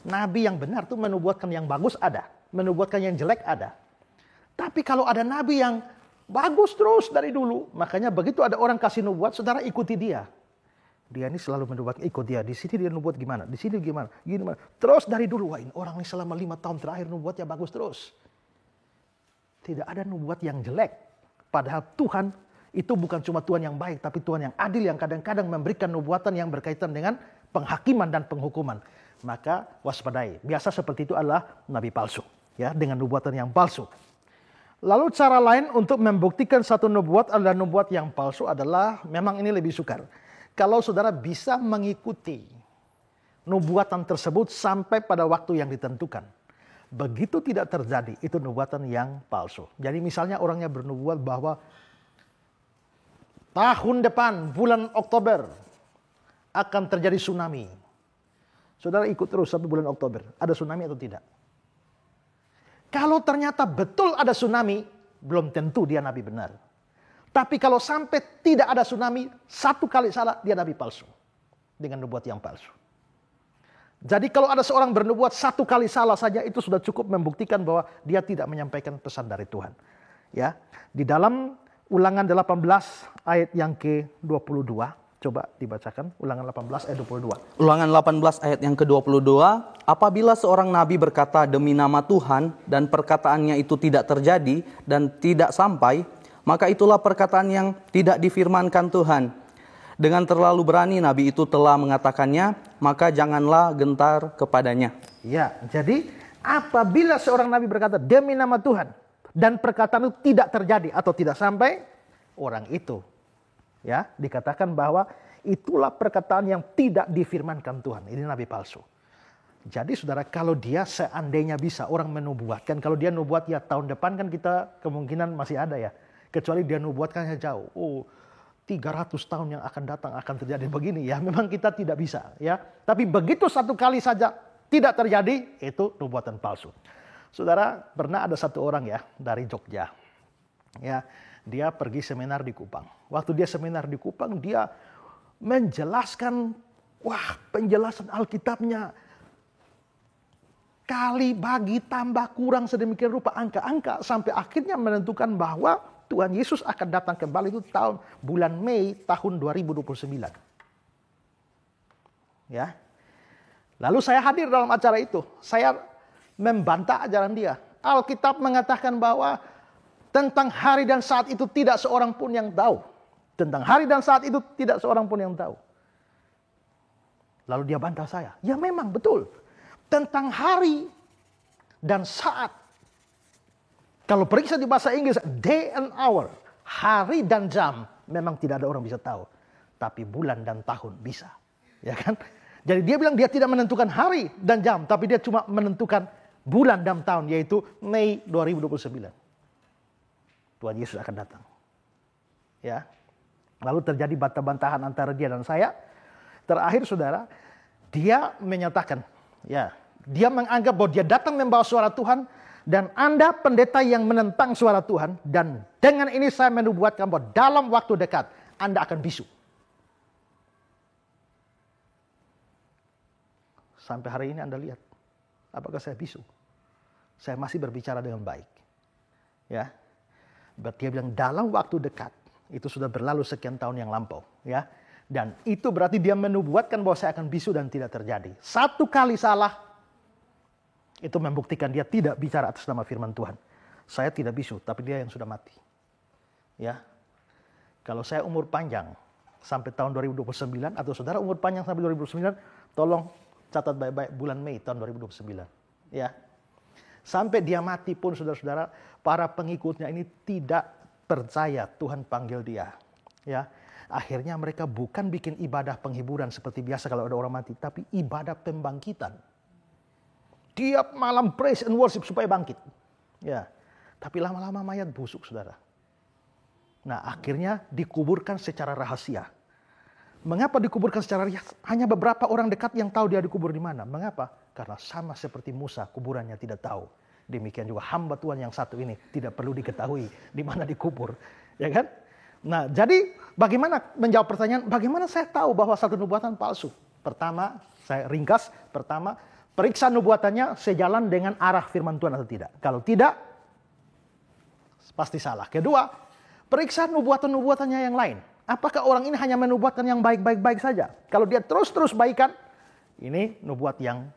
B: Nabi yang benar tuh menubuatkan yang bagus ada, menubuatkan yang jelek ada. Tapi kalau ada nabi yang bagus terus dari dulu, makanya begitu ada orang kasih nubuat, saudara ikuti dia. Dia ini selalu menubuat, ikut dia. Di sini dia nubuat gimana, di sini gimana, gimana. Terus dari dulu, ini orang ini selama 5 tahun terakhir nubuatnya bagus terus. Tidak ada nubuat yang jelek. Padahal Tuhan itu bukan cuma Tuhan yang baik, tapi Tuhan yang adil, yang kadang-kadang memberikan nubuatan yang berkaitan dengan penghakiman dan penghukuman. Maka waspadai. Biasa seperti itu adalah nabi palsu, ya, dengan nubuatan yang palsu. Lalu cara lain untuk membuktikan satu nubuat adalah nubuat yang palsu adalah, memang ini lebih sukar. Kalau saudara bisa mengikuti nubuatan tersebut sampai pada waktu yang ditentukan. Begitu tidak terjadi, itu nubuatan yang palsu. Jadi misalnya orangnya bernubuat bahwa tahun depan, bulan Oktober, akan terjadi tsunami. Saudara ikut terus sampai bulan Oktober. Ada tsunami atau tidak? Kalau ternyata betul ada tsunami, belum tentu dia nabi benar. Tapi kalau sampai tidak ada tsunami, satu kali salah, dia nabi palsu. Dengan nubuat yang palsu. Jadi kalau ada seorang bernubuat satu kali salah saja, itu sudah cukup membuktikan bahwa dia tidak menyampaikan pesan dari Tuhan. Ya, di dalam Ulangan 18 ayat yang ke-22. Coba dibacakan Ulangan 18 ayat 22.
D: Ulangan 18 ayat yang ke-22. Apabila seorang nabi berkata demi nama Tuhan dan perkataannya itu tidak terjadi dan tidak sampai, maka itulah perkataan yang tidak difirmankan Tuhan. Dengan terlalu berani nabi itu telah mengatakannya, maka janganlah gentar kepadanya.
B: Ya, jadi apabila seorang nabi berkata demi nama Tuhan dan perkataan itu tidak terjadi atau tidak sampai, orang itu ya dikatakan bahwa itulah perkataan yang tidak difirmankan Tuhan. Ini nabi palsu. Jadi saudara, kalau dia seandainya bisa orang menubuatkan, kalau dia nubuat ya tahun depan kan kita kemungkinan masih ada ya. Kecuali dia nubuatkannya jauh. Oh, 300 tahun yang akan datang akan terjadi begini ya. Memang kita tidak bisa ya. Tapi begitu satu kali saja tidak terjadi, itu nubuatan palsu. Saudara, pernah ada satu orang ya dari Jogja. Ya, dia pergi seminar di Kupang. Waktu dia seminar di Kupang, dia menjelaskan, penjelasan Alkitabnya kali bagi tambah kurang sedemikian rupa angka-angka sampai akhirnya menentukan bahwa Tuhan Yesus akan datang kembali itu bulan Mei tahun 2029. Ya. Lalu saya hadir dalam acara itu. Saya membantah ajaran dia. Alkitab mengatakan bahwa tentang hari dan saat itu tidak seorang pun yang tahu. Tentang hari dan saat itu tidak seorang pun yang tahu. Lalu dia bantah saya. Ya memang betul. Tentang hari dan saat. Kalau periksa di bahasa Inggris, day and hour, hari dan jam, memang tidak ada orang bisa tahu. Tapi bulan dan tahun bisa. Ya kan? Jadi dia bilang dia tidak menentukan hari dan jam, tapi dia cuma menentukan bulan dan tahun, yaitu Mei 2029. Tuhan Yesus akan datang. Ya. Lalu terjadi bantah-bantahan antara dia dan saya. Terakhir saudara, dia menyatakan, ya, dia menganggap bahwa dia datang membawa suara Tuhan dan Anda pendeta yang menentang suara Tuhan, dan dengan ini saya menubuatkan bahwa dalam waktu dekat Anda akan bisu. Sampai hari ini Anda lihat, apakah saya bisu? Saya masih berbicara dengan baik. Ya. Berarti dia bilang dalam waktu dekat, itu sudah berlalu sekian tahun yang lampau, ya. Dan itu berarti dia menubuatkan bahwa saya akan bisu dan tidak terjadi. Satu kali salah, itu membuktikan dia tidak bicara atas nama firman Tuhan. Saya tidak bisu, tapi dia yang sudah mati. Ya. Kalau saya umur panjang sampai tahun 2029, atau saudara umur panjang sampai 2029, tolong catat baik-baik bulan Mei tahun 2029. Ya. Sampai dia mati pun saudara-saudara, para pengikutnya ini tidak percaya Tuhan panggil dia. Ya. Akhirnya mereka bukan bikin ibadah penghiburan seperti biasa kalau ada orang mati, tapi ibadah pembangkitan. Tiap malam praise and worship supaya bangkit. Ya. Tapi lama-lama mayat busuk, saudara. Nah, akhirnya dikuburkan secara rahasia. Mengapa dikuburkan secara rahasia? Hanya beberapa orang dekat yang tahu dia dikubur di mana. Mengapa? Karena sama seperti Musa, kuburannya tidak tahu. Demikian juga hamba Tuhan yang satu ini tidak perlu diketahui di mana dikubur. Ya kan? Nah, jadi bagaimana menjawab pertanyaan, bagaimana saya tahu bahwa satu nubuatan palsu? Pertama, saya ringkas. Pertama, periksa nubuatannya sejalan dengan arah firman Tuhan atau tidak. Kalau tidak, pasti salah. Kedua, periksa nubuatan-nubuatannya yang lain. Apakah orang ini hanya menubuatkan yang baik-baik saja? Kalau dia terus-terus baikan, ini nubuat yang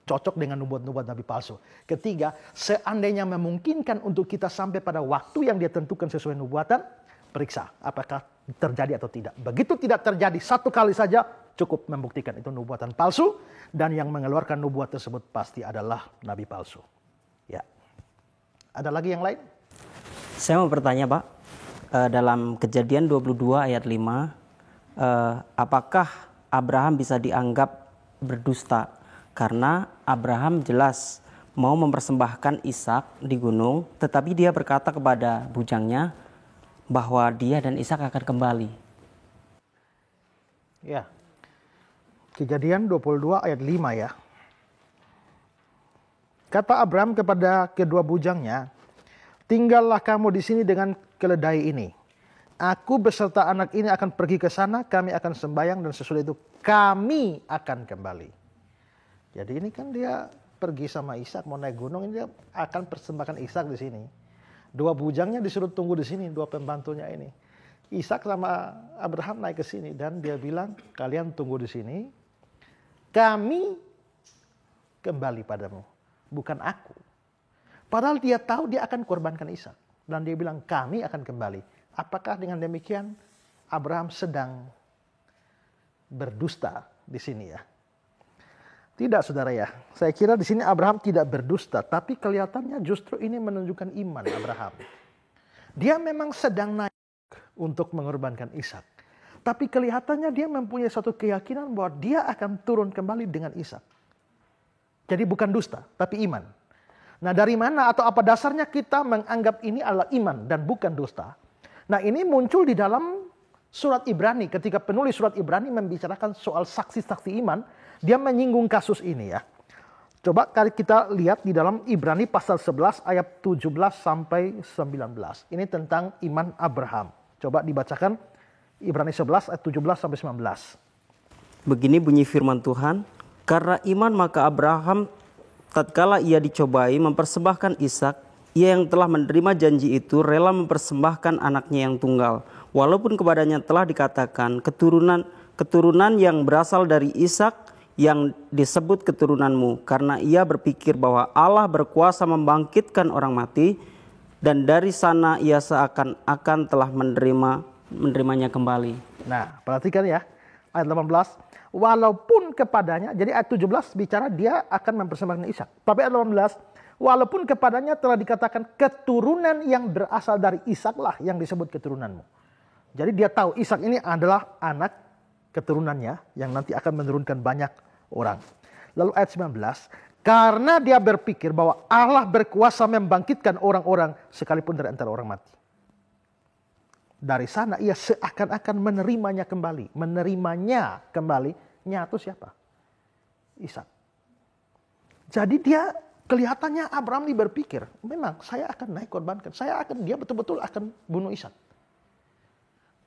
B: cocok dengan nubuat-nubuat Nabi palsu. Ketiga, seandainya memungkinkan untuk kita sampai pada waktu yang dia tentukan sesuai nubuatan, periksa apakah terjadi atau tidak. Begitu tidak terjadi satu kali saja, cukup membuktikan itu nubuatan palsu, dan yang mengeluarkan nubuat tersebut pasti adalah nabi palsu. Ya. Ada lagi yang lain?
E: Saya mau bertanya, Pak, dalam Kejadian 22 ayat 5, apakah Abraham bisa dianggap berdusta? Karena Abraham jelas mau mempersembahkan Ishak di gunung, tetapi dia berkata kepada bujangnya bahwa dia dan Ishak akan kembali.
B: Ya. Kejadian 22 ayat 5 ya. Kata Abraham kepada kedua bujangnya, tinggallah kamu di sini dengan keledai ini. Aku beserta anak ini akan pergi ke sana, kami akan sembahyang dan sesudah itu kami akan kembali. Jadi ini kan dia pergi sama Ishak mau naik gunung, ini dia akan persembahkan Ishak di sini. Dua bujangnya disuruh tunggu di sini, dua pembantunya ini. Ishak sama Abraham naik ke sini dan dia bilang, kalian tunggu di sini. Kami kembali padamu, bukan aku. Padahal dia tahu dia akan korbankan Ishak. Dan dia bilang kami akan kembali. Apakah dengan demikian Abraham sedang berdusta di sini ya? Tidak saudara ya. Saya kira di sini Abraham tidak berdusta. Tapi kelihatannya justru ini menunjukkan iman Abraham. Dia memang sedang naik untuk mengorbankan Ishak. Tapi kelihatannya dia mempunyai suatu keyakinan bahwa dia akan turun kembali dengan Ishak. Jadi bukan dusta, tapi iman. Nah, dari mana atau apa dasarnya kita menganggap ini adalah iman dan bukan dusta? Nah, ini muncul di dalam surat Ibrani. Ketika penulis surat Ibrani membicarakan soal saksi-saksi iman, dia menyinggung kasus ini ya. Coba kita lihat di dalam Ibrani pasal 11 ayat 17 sampai 19. Ini tentang iman Abraham. Coba dibacakan Ibrani 11 ayat 17 sampai 19.
E: Begini bunyi firman Tuhan, karena iman maka Abraham tatkala ia dicobai mempersembahkan Ishak, ia yang telah menerima janji itu rela mempersembahkan anaknya yang tunggal. Walaupun kepadanya telah dikatakan keturunan yang berasal dari Ishak yang disebut keturunanmu, karena ia berpikir bahwa Allah berkuasa membangkitkan orang mati, dan dari sana ia seakan-akan telah menerimanya kembali.
B: Nah, perhatikan ya, ayat 18. Walaupun kepadanya, jadi ayat 17 bicara dia akan mempersembahkan Ishak. Tapi ayat 18, walaupun kepadanya telah dikatakan keturunan yang berasal dari Ishak lah yang disebut keturunanmu. Jadi dia tahu Ishak ini adalah anak keturunannya yang nanti akan menurunkan banyak orang. Lalu ayat 19, karena dia berpikir bahwa Allah berkuasa membangkitkan orang-orang sekalipun dari antara orang mati. Dari sana ia seakan-akan menerimanya kembali. Menerimanya kembali. Nya itu siapa? Ishak. Jadi dia kelihatannya Abraham ini berpikir, memang saya akan naik korbankan. Dia betul-betul akan bunuh Ishak.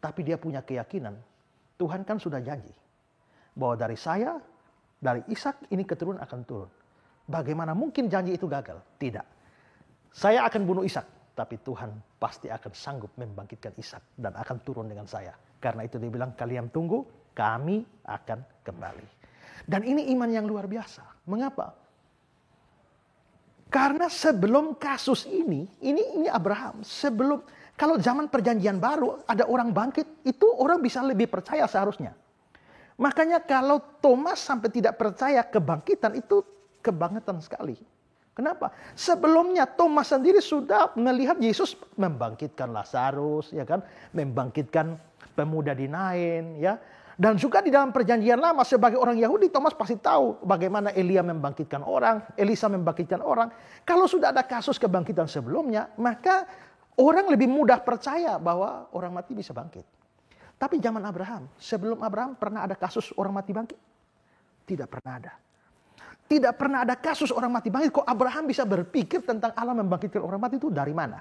B: Tapi dia punya keyakinan, Tuhan kan sudah janji. Bahwa dari Ishak ini keturunan akan turun. Bagaimana mungkin janji itu gagal? Tidak. Saya akan bunuh Ishak. Tapi Tuhan pasti akan sanggup membangkitkan Ishak dan akan turun dengan saya. Karena itu dia bilang, kalian tunggu, kami akan kembali. Dan ini iman yang luar biasa. Mengapa? Karena sebelum kasus ini Abraham. Kalau zaman perjanjian baru ada orang bangkit, itu orang bisa lebih percaya seharusnya. Makanya kalau Thomas sampai tidak percaya kebangkitan, itu kebangetan sekali. Kenapa? Sebelumnya Thomas sendiri sudah melihat Yesus membangkitkan Lazarus, ya kan? Membangkitkan pemuda di Nain, ya. Dan juga di dalam perjanjian lama sebagai orang Yahudi, Thomas pasti tahu bagaimana Elia membangkitkan orang, Elisa membangkitkan orang. Kalau sudah ada kasus kebangkitan sebelumnya, maka orang lebih mudah percaya bahwa orang mati bisa bangkit. Tapi zaman Abraham, sebelum Abraham pernah ada kasus orang mati bangkit? Tidak pernah ada. Tidak pernah ada kasus orang mati bangkit. Kok Abraham bisa berpikir tentang Allah membangkitkan orang mati itu dari mana?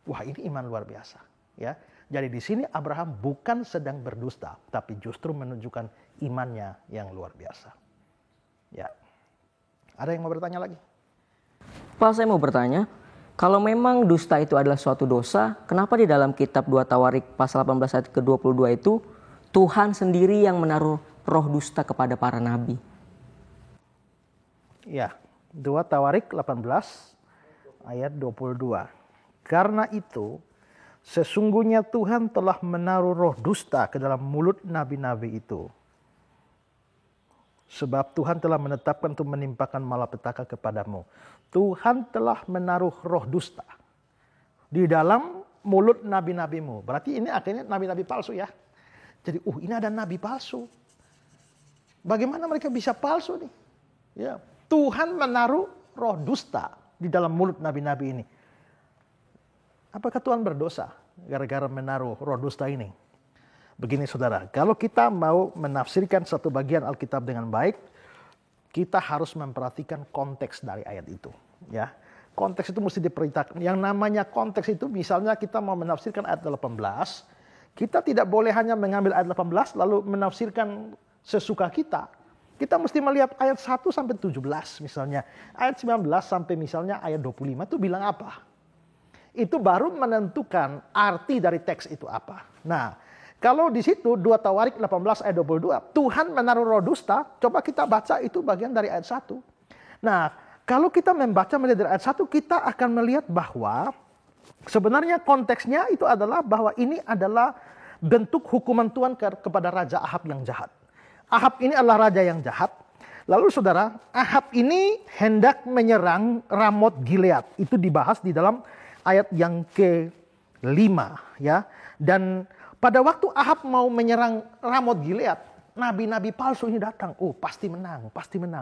B: Wah, ini iman luar biasa. Ya, jadi di sini Abraham bukan sedang berdusta, tapi justru menunjukkan imannya yang luar biasa. Ya, ada yang mau bertanya lagi?
F: Pak, saya mau bertanya, kalau memang dusta itu adalah suatu dosa, kenapa di dalam kitab 2 Tawarik pasal 18 ayat ke-22 itu Tuhan sendiri yang menaruh roh dusta kepada para nabi?
B: Ya, 2 Tawarik 18 ayat 22. Karena itu sesungguhnya Tuhan telah menaruh roh dusta ke dalam mulut nabi-nabi itu. Sebab Tuhan telah menetapkan untuk menimpakan malapetaka kepadamu. Tuhan telah menaruh roh dusta di dalam mulut nabi-nabimu. Berarti ini akhirnya nabi-nabi palsu ya. Jadi ini ada nabi palsu. Bagaimana mereka bisa palsu nih? Ya, Tuhan menaruh roh dusta di dalam mulut nabi-nabi ini. Apakah Tuhan berdosa gara-gara menaruh roh dusta ini? Begini saudara, kalau kita mau menafsirkan satu bagian Alkitab dengan baik, kita harus memperhatikan konteks dari ayat itu. Ya, konteks itu mesti diperhatikan. Yang namanya konteks itu, misalnya kita mau menafsirkan ayat 18, kita tidak boleh hanya mengambil ayat 18 lalu menafsirkan sesuka kita. Kita mesti melihat ayat 1 sampai 17 misalnya. Ayat 19 sampai misalnya ayat 25 itu bilang apa? Itu baru menentukan arti dari teks itu apa. Nah, kalau di situ 2 Tawarik 18 ayat 22, Tuhan menaruh roh dusta, coba kita baca itu bagian dari ayat 1. Nah, kalau kita membaca melihat dari ayat 1, kita akan melihat bahwa sebenarnya konteksnya itu adalah bahwa ini adalah bentuk hukuman Tuhan kepada Raja Ahab yang jahat. Ahab ini adalah raja yang jahat. Lalu saudara, Ahab ini hendak menyerang Ramot Gilead. Itu dibahas di dalam ayat yang ke-5 ya. Dan pada waktu Ahab mau menyerang Ramot Gilead, nabi-nabi palsu ini datang. Oh, pasti menang,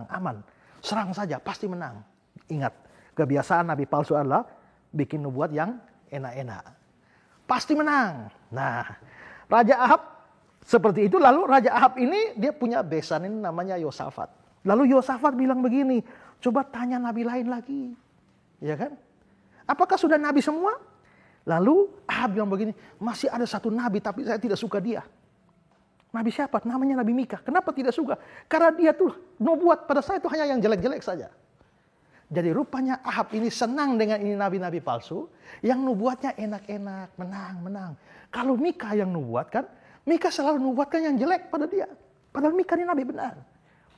B: aman. serang saja, pasti menang. Ingat, kebiasaan nabi palsu adalah bikin nubuat yang enak-enak. Pasti menang. Nah, Raja Ahab seperti itu. Lalu Raja Ahab ini dia punya besan ini namanya Yosafat. Lalu Yosafat bilang begini, coba tanya nabi lain lagi. Ya kan? Apakah sudah nabi semua? Lalu Ahab bilang begini, masih ada satu nabi tapi saya tidak suka dia. Nabi siapa? Namanya Nabi Mika. Kenapa tidak suka? Karena dia tuh nubuat pada saya itu hanya yang jelek-jelek saja. Jadi rupanya Ahab ini senang dengan ini nabi-nabi palsu yang nubuatnya enak-enak, menang. Kalau Mika yang nubuat kan, Mika selalu nubuatkan yang jelek pada dia. Padahal Mika ini nabi benar.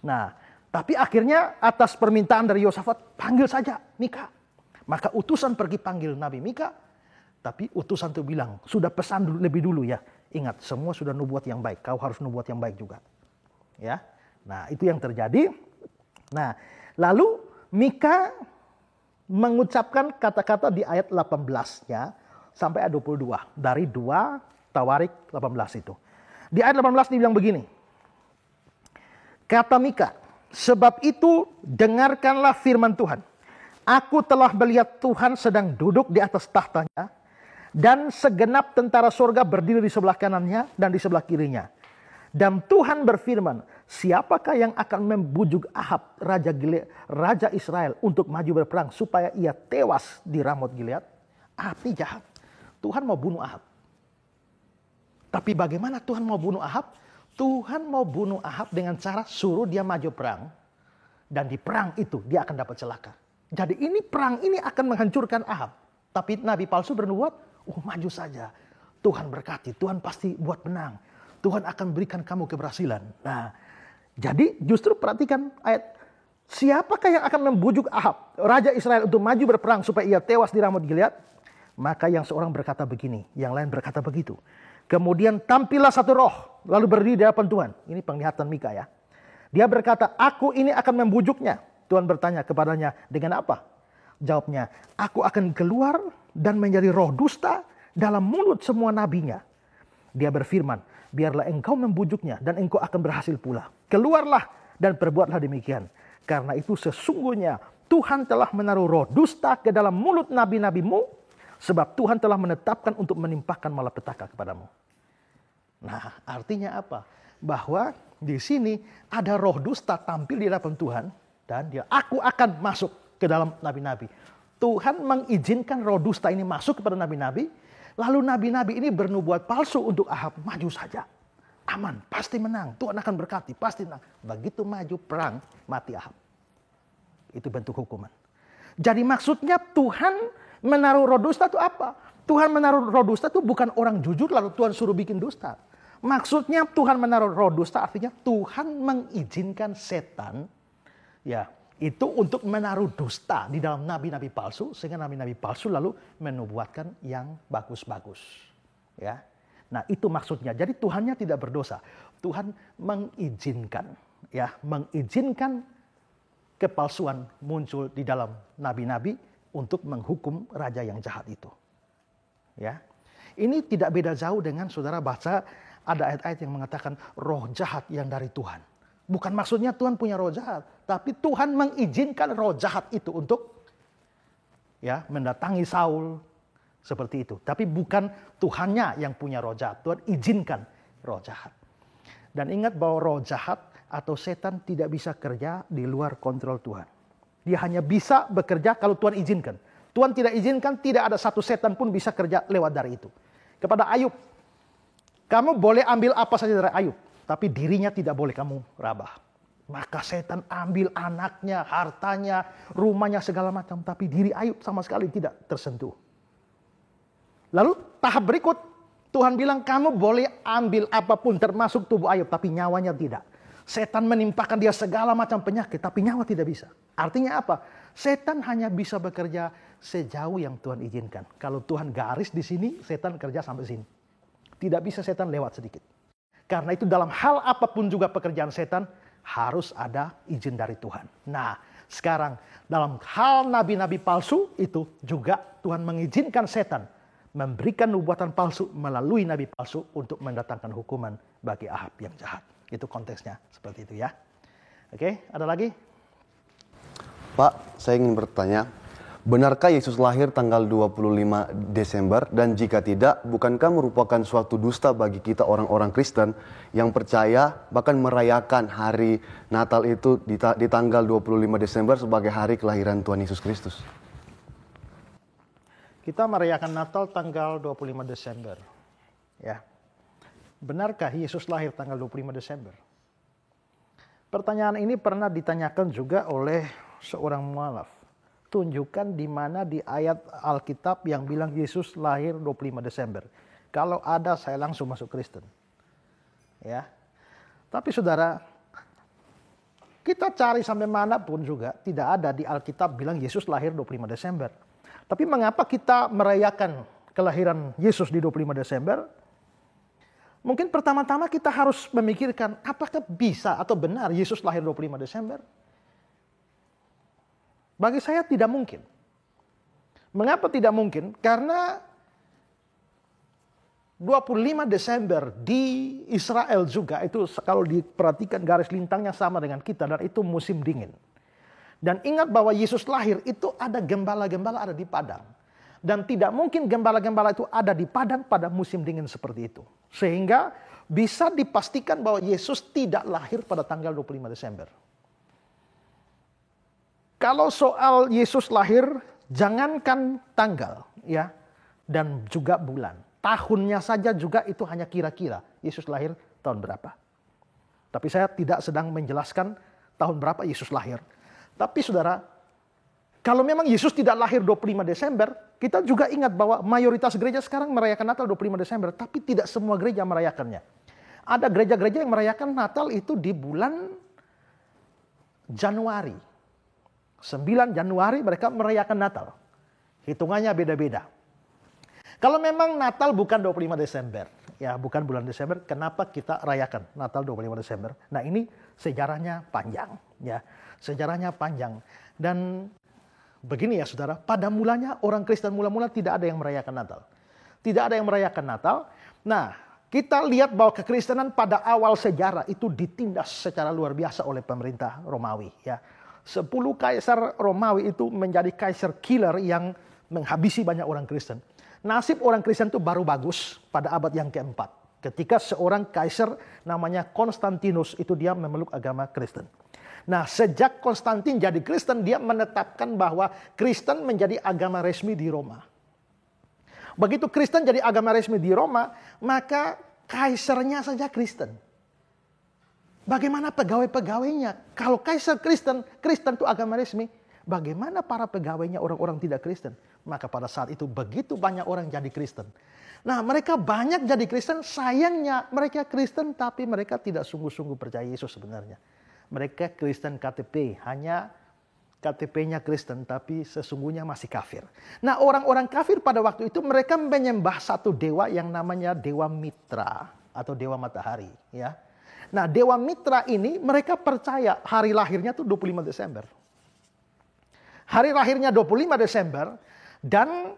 B: Nah, tapi akhirnya atas permintaan dari Yosafat, panggil saja Mika. Maka utusan pergi panggil Nabi Mika. Tapi utusan itu bilang, sudah pesan dulu, lebih dulu ya. Ingat, semua sudah nubuat yang baik. Kau harus nubuat yang baik juga. Ya. Nah, itu yang terjadi. Nah, lalu Mika mengucapkan kata-kata di ayat 18-nya sampai ayat 22. Dari 2 Tawarik 18 itu. Di ayat 18 dibilang begini. Kata Mika, sebab itu dengarkanlah firman Tuhan. Aku telah melihat Tuhan sedang duduk di atas tahtanya. Dan segenap tentara surga berdiri di sebelah kanannya dan di sebelah kirinya. Dan Tuhan berfirman, siapakah yang akan membujuk Ahab, Raja Israel, untuk maju berperang supaya ia tewas di Ramot Gilead? Ahab ini jahat. Tuhan mau bunuh Ahab. Tapi bagaimana Tuhan mau bunuh Ahab? Tuhan mau bunuh Ahab dengan cara suruh dia maju perang. Dan di perang itu dia akan dapat celaka. Jadi ini perang ini akan menghancurkan Ahab. Tapi nabi palsu bernubuat, maju saja. Tuhan berkati, Tuhan pasti buat menang. Tuhan akan berikan kamu keberhasilan. Nah, jadi justru perhatikan ayat. Siapakah yang akan membujuk Ahab, Raja Israel, untuk maju berperang supaya ia tewas di Ramot Gilead? Maka yang seorang berkata begini, yang lain berkata begitu. Kemudian tampillah satu roh, lalu berdiri di hadapan Tuhan. Ini penglihatan Mika ya. Dia berkata, aku ini akan membujuknya. Tuhan bertanya kepadanya, dengan apa? Jawabnya, aku akan keluar dan menjadi roh dusta dalam mulut semua nabinya. Dia berfirman, biarlah engkau membujuknya dan engkau akan berhasil pula. Keluarlah dan perbuatlah demikian. Karena itu sesungguhnya Tuhan telah menaruh roh dusta ke dalam mulut nabi-nabimu. Sebab Tuhan telah menetapkan untuk menimpakan malapetaka kepadamu. Nah, artinya apa? Bahwa di sini ada roh dusta tampil di hadapan Tuhan. Dan dia, aku akan masuk ke dalam nabi-nabi. Tuhan mengizinkan roh dusta ini masuk kepada nabi-nabi. Lalu nabi-nabi ini bernubuat palsu untuk Ahab. Maju saja. Aman, pasti menang. Tuhan akan berkati, pasti menang. Begitu maju perang, mati Ahab. Itu bentuk hukuman. Jadi maksudnya Tuhan menaruh roh dusta itu apa? Tuhan menaruh roh dusta itu bukan orang jujur lalu Tuhan suruh bikin dusta. Maksudnya Tuhan menaruh roh dusta artinya Tuhan mengizinkan setan ya itu untuk menaruh dusta di dalam nabi-nabi palsu sehingga nabi-nabi palsu lalu menubuatkan yang bagus-bagus. Ya. Nah, itu maksudnya. Jadi Tuhannya tidak berdosa. Tuhan mengizinkan kepalsuan muncul di dalam nabi-nabi untuk menghukum raja yang jahat itu. Ya. Ini tidak beda jauh dengan saudara baca ada ayat-ayat yang mengatakan roh jahat yang dari Tuhan. Bukan maksudnya Tuhan punya roh jahat, tapi Tuhan mengizinkan roh jahat itu untuk ya mendatangi Saul seperti itu. Tapi bukan Tuhannya yang punya roh jahat, Tuhan izinkan roh jahat. Dan ingat bahwa roh jahat atau setan tidak bisa kerja di luar kontrol Tuhan. Dia hanya bisa bekerja kalau Tuhan izinkan. Tuhan tidak izinkan, tidak ada satu setan pun bisa kerja lewat dari itu. Kepada Ayub, kamu boleh ambil apa saja dari Ayub, tapi dirinya tidak boleh kamu rabah. Maka setan ambil anaknya, hartanya, rumahnya, segala macam. Tapi diri Ayub sama sekali tidak tersentuh. Lalu tahap berikut, Tuhan bilang kamu boleh ambil apapun termasuk tubuh Ayub, tapi nyawanya tidak. Setan menimpakan dia segala macam penyakit, tapi nyawa tidak bisa. Artinya apa? Setan hanya bisa bekerja sejauh yang Tuhan izinkan. Kalau Tuhan garis di sini, setan kerja sampai sini. Tidak bisa setan lewat sedikit. Karena itu dalam hal apapun juga pekerjaan setan, harus ada izin dari Tuhan. Nah, sekarang dalam hal nabi-nabi palsu itu juga Tuhan mengizinkan setan memberikan nubuatan palsu melalui nabi palsu untuk mendatangkan hukuman bagi Ahab yang jahat. Itu konteksnya seperti itu ya. Oke, ada lagi?
G: Pak, saya ingin bertanya, benarkah Yesus lahir tanggal 25 Desember? Dan jika tidak, bukankah merupakan suatu dusta bagi kita orang-orang Kristen yang percaya bahkan merayakan hari Natal itu di tanggal 25 Desember sebagai hari kelahiran Tuhan Yesus Kristus?
B: Kita merayakan Natal tanggal 25 Desember. Ya. Benarkah Yesus lahir tanggal 25 Desember? Pertanyaan ini pernah ditanyakan juga oleh seorang mualaf. Tunjukkan di mana di ayat Alkitab yang bilang Yesus lahir 25 Desember. Kalau ada, saya langsung masuk Kristen. Ya. Tapi saudara, kita cari sampai manapun juga tidak ada di Alkitab bilang Yesus lahir 25 Desember. Tapi mengapa kita merayakan kelahiran Yesus di 25 Desember? Mungkin pertama-tama kita harus memikirkan apakah bisa atau benar Yesus lahir 25 Desember? Bagi saya tidak mungkin. Mengapa tidak mungkin? Karena 25 Desember di Israel juga itu kalau diperhatikan garis lintangnya sama dengan kita dan itu musim dingin. Dan ingat bahwa Yesus lahir itu ada gembala-gembala ada di padang. Dan tidak mungkin gembala-gembala itu ada di padang pada musim dingin seperti itu. Sehingga bisa dipastikan bahwa Yesus tidak lahir pada tanggal 25 Desember. Kalau soal Yesus lahir, jangankan tanggal ya dan juga bulan. Tahunnya saja juga itu hanya kira-kira. Yesus lahir tahun berapa. Tapi saya tidak sedang menjelaskan tahun berapa Yesus lahir. Tapi saudara, kalau memang Yesus tidak lahir 25 Desember, kita juga ingat bahwa mayoritas gereja sekarang merayakan Natal 25 Desember, tapi tidak semua gereja merayakannya. Ada gereja-gereja yang merayakan Natal itu di bulan Januari. 9 Januari mereka merayakan Natal. Hitungannya beda-beda. Kalau memang Natal bukan 25 Desember, ya bukan bulan Desember, kenapa kita rayakan Natal 25 Desember? Nah ini sejarahnya panjang, ya. Sejarahnya panjang. Dan begini ya saudara, pada mulanya orang Kristen mula-mula tidak ada yang merayakan Natal. Tidak ada yang merayakan Natal. Nah, kita lihat bahwa kekristenan pada awal sejarah itu ditindas secara luar biasa oleh pemerintah Romawi. Ya. 10 kaisar Romawi itu menjadi kaisar killer yang menghabisi banyak orang Kristen. Nasib orang Kristen itu baru bagus pada abad yang keempat. Ketika seorang kaisar namanya Konstantinus itu dia memeluk agama Kristen. Nah, sejak Konstantin jadi Kristen, dia menetapkan bahwa Kristen menjadi agama resmi di Roma. Begitu Kristen jadi agama resmi di Roma, maka kaisarnya saja Kristen. Bagaimana pegawai-pegawainya? Kalau kaisar Kristen, Kristen itu agama resmi, bagaimana para pegawainya orang-orang tidak Kristen? Maka pada saat itu begitu banyak orang jadi Kristen. Nah, mereka banyak jadi Kristen, sayangnya mereka Kristen tapi mereka tidak sungguh-sungguh percaya Yesus sebenarnya. Mereka Kristen KTP, hanya KTP-nya Kristen tapi sesungguhnya masih kafir. Nah, orang-orang kafir pada waktu itu mereka menyembah satu dewa yang namanya Dewa Mitra atau Dewa Matahari, ya. Nah, Dewa Mitra ini mereka percaya hari lahirnya itu 25 Desember. Hari lahirnya 25 Desember dan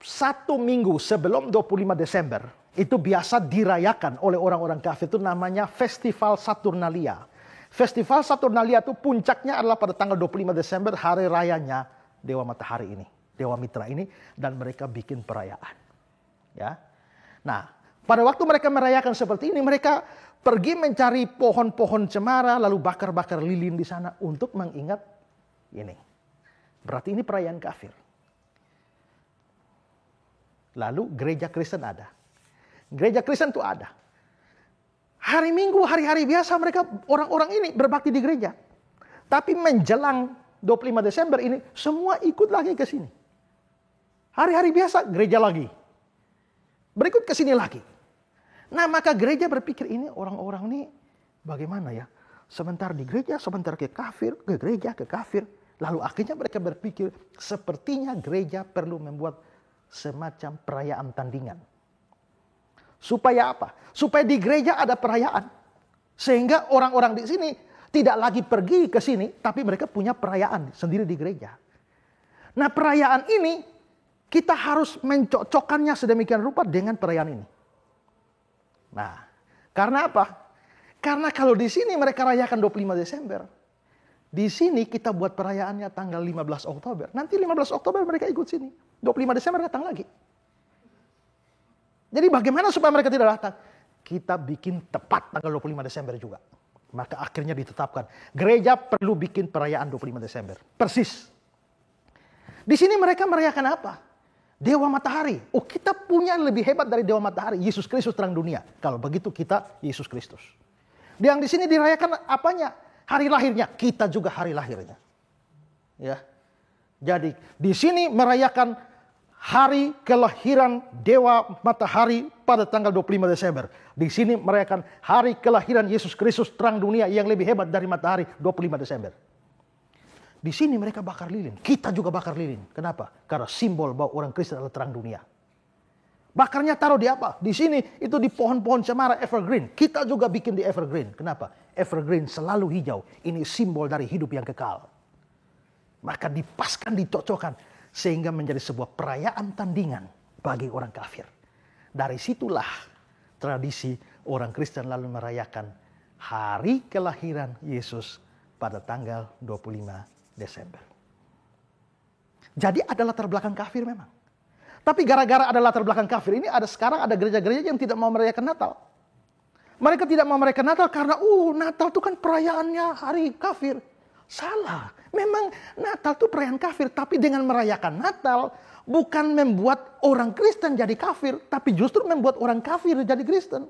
B: 1 minggu sebelum 25 Desember itu biasa dirayakan oleh orang-orang kafir itu namanya Festival Saturnalia. Festival Saturnalia itu puncaknya adalah pada tanggal 25 Desember hari rayanya Dewa Matahari ini, Dewa Mitra ini dan mereka bikin perayaan. Ya. Nah, pada waktu mereka merayakan seperti ini mereka pergi mencari pohon-pohon cemara lalu bakar-bakar lilin di sana untuk mengingat ini. Berarti ini perayaan kafir. Lalu gereja Kristen ada. Gereja Kristen itu ada. Hari Minggu, hari-hari biasa mereka orang-orang ini berbakti di gereja. Tapi menjelang 25 Desember ini semua ikut lagi ke sini. Hari-hari biasa gereja lagi. Berikut ke sini lagi. Nah, maka gereja berpikir ini orang-orang ini bagaimana ya? Sebentar di gereja, sebentar ke kafir, ke gereja, ke kafir. Lalu akhirnya mereka berpikir sepertinya gereja perlu membuat semacam perayaan tandingan. Supaya apa? Supaya di gereja ada perayaan. Sehingga orang-orang di sini tidak lagi pergi ke sini, tapi mereka punya perayaan sendiri di gereja. Nah, perayaan ini kita harus mencocokkannya sedemikian rupa dengan perayaan ini. Nah, karena apa? Karena kalau di sini mereka rayakan 25 Desember, Di sini kita buat perayaannya tanggal 15 Oktober. Nanti 15 Oktober mereka ikut sini. 25 Desember datang lagi. Jadi bagaimana supaya mereka tidak datang? Kita bikin tepat tanggal 25 Desember juga. Maka akhirnya ditetapkan. Gereja perlu bikin perayaan 25 Desember. Persis. Di sini mereka merayakan apa? Dewa matahari. Oh, kita punya lebih hebat dari dewa matahari. Yesus Kristus terang dunia. Kalau begitu kita Yesus Kristus. Yang di sini dirayakan apanya? Hari lahirnya. Kita juga hari lahirnya. Ya. Jadi di sini merayakan hari kelahiran dewa matahari pada tanggal 25 Desember. Di sini merayakan hari kelahiran Yesus Kristus terang dunia yang lebih hebat dari matahari 25 Desember. Di sini mereka bakar lilin. Kita juga bakar lilin. Kenapa? Karena simbol bahwa orang Kristen adalah terang dunia. Bakarnya taruh di apa? Di sini itu di pohon-pohon cemara evergreen. Kita juga bikin di evergreen. Kenapa? Evergreen selalu hijau. Ini simbol dari hidup yang kekal. Maka dipaskan, dicocokkan. Sehingga menjadi sebuah perayaan tandingan bagi orang kafir. Dari situlah tradisi orang Kristen lalu merayakan hari kelahiran Yesus pada tanggal 25 Desember. Jadi ada latar belakang kafir memang. Tapi gara-gara ada latar belakang kafir ini sekarang ada gereja-gereja yang tidak mau merayakan Natal. Mereka tidak mau merayakan Natal karena Natal itu kan perayaannya hari kafir. Salah. Memang Natal itu perayaan kafir, tapi dengan merayakan Natal bukan membuat orang Kristen jadi kafir, tapi justru membuat orang kafir jadi Kristen.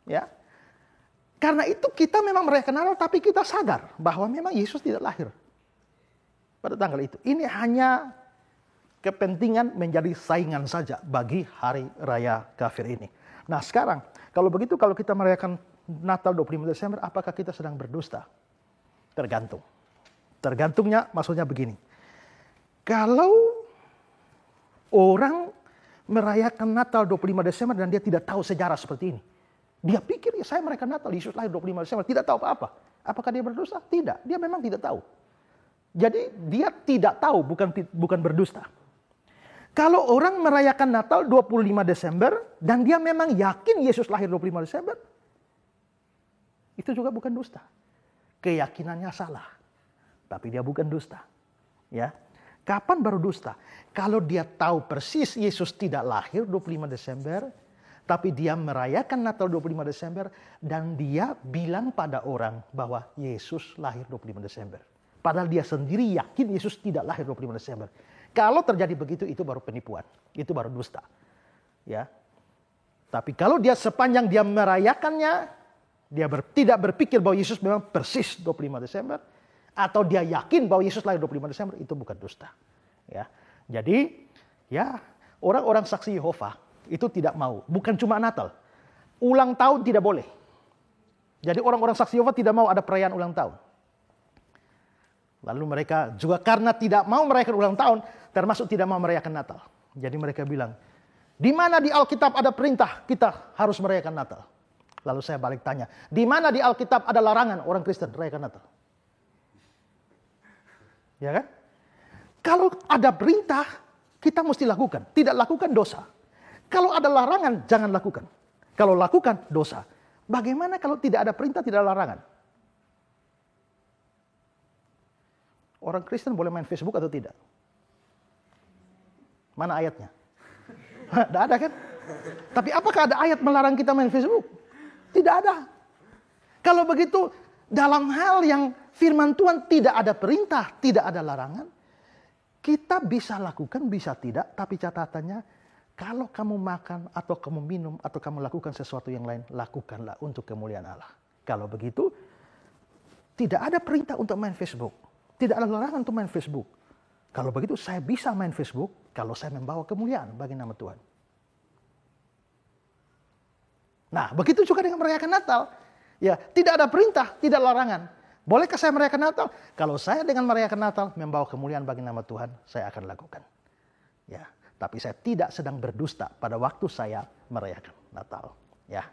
B: Ya. Karena itu kita memang merayakan Natal, tapi kita sadar bahwa memang Yesus tidak lahir pada tanggal itu. Ini hanya kepentingan menjadi saingan saja bagi hari raya kafir ini. Nah sekarang, kalau begitu kalau kita merayakan Natal 25 Desember, apakah kita sedang berdusta? Tergantung. Tergantungnya maksudnya begini. Kalau orang merayakan Natal 25 Desember dan dia tidak tahu sejarah seperti ini. Dia pikir ya saya merayakan Natal, Yesus lahir 25 Desember, tidak tahu apa-apa. Apakah dia berdusta? Tidak, dia memang tidak tahu. Jadi dia tidak tahu, bukan berdusta. Kalau orang merayakan Natal 25 Desember dan dia memang yakin Yesus lahir 25 Desember, itu juga bukan dusta. Keyakinannya salah. Tapi dia bukan dusta. Ya. Kapan baru dusta? Kalau dia tahu persis Yesus tidak lahir 25 Desember, tapi dia merayakan Natal 25 Desember dan dia bilang pada orang bahwa Yesus lahir 25 Desember. Padahal dia sendiri yakin Yesus tidak lahir 25 Desember. Kalau terjadi begitu itu baru penipuan. Itu baru dusta. Ya. Tapi kalau dia sepanjang dia merayakannya, dia tidak berpikir bahwa Yesus memang persis 25 Desember. Atau dia yakin bahwa Yesus lahir 25 Desember, itu bukan dusta. Ya. Jadi, ya orang-orang saksi Yehova itu tidak mau. Bukan cuma Natal. Ulang tahun tidak boleh. Jadi orang-orang saksi Yehova tidak mau ada perayaan ulang tahun. Lalu mereka juga karena tidak mau merayakan ulang tahun, termasuk tidak mau merayakan Natal. Jadi mereka bilang, di mana di Alkitab ada perintah kita harus merayakan Natal? Lalu saya balik tanya, di mana di Alkitab ada larangan orang Kristen merayakan Natal? Ya kan? Kalau ada perintah, kita mesti lakukan. Tidak lakukan dosa. Kalau ada larangan, jangan lakukan. Kalau lakukan, dosa. Bagaimana kalau tidak ada perintah, tidak ada larangan? Orang Kristen boleh main Facebook atau tidak? Mana ayatnya? Tidak ada kan? Tapi apakah ada ayat melarang kita main Facebook? Tidak ada. Kalau begitu, dalam hal yang firman Tuhan tidak ada perintah, tidak ada larangan, kita bisa lakukan, bisa tidak, tapi catatannya, kalau kamu makan atau kamu minum atau kamu lakukan sesuatu yang lain, lakukanlah untuk kemuliaan Allah. Kalau begitu, tidak ada perintah untuk main Facebook. Tidak ada larangan untuk main Facebook. Kalau begitu saya bisa main Facebook kalau saya membawa kemuliaan bagi nama Tuhan. Nah, begitu juga dengan merayakan Natal. Ya, tidak ada perintah, tidak larangan. Bolehkah saya merayakan Natal? Kalau saya dengan merayakan Natal membawa kemuliaan bagi nama Tuhan, saya akan lakukan. Ya, tapi saya tidak sedang berdusta pada waktu saya merayakan Natal. Ya.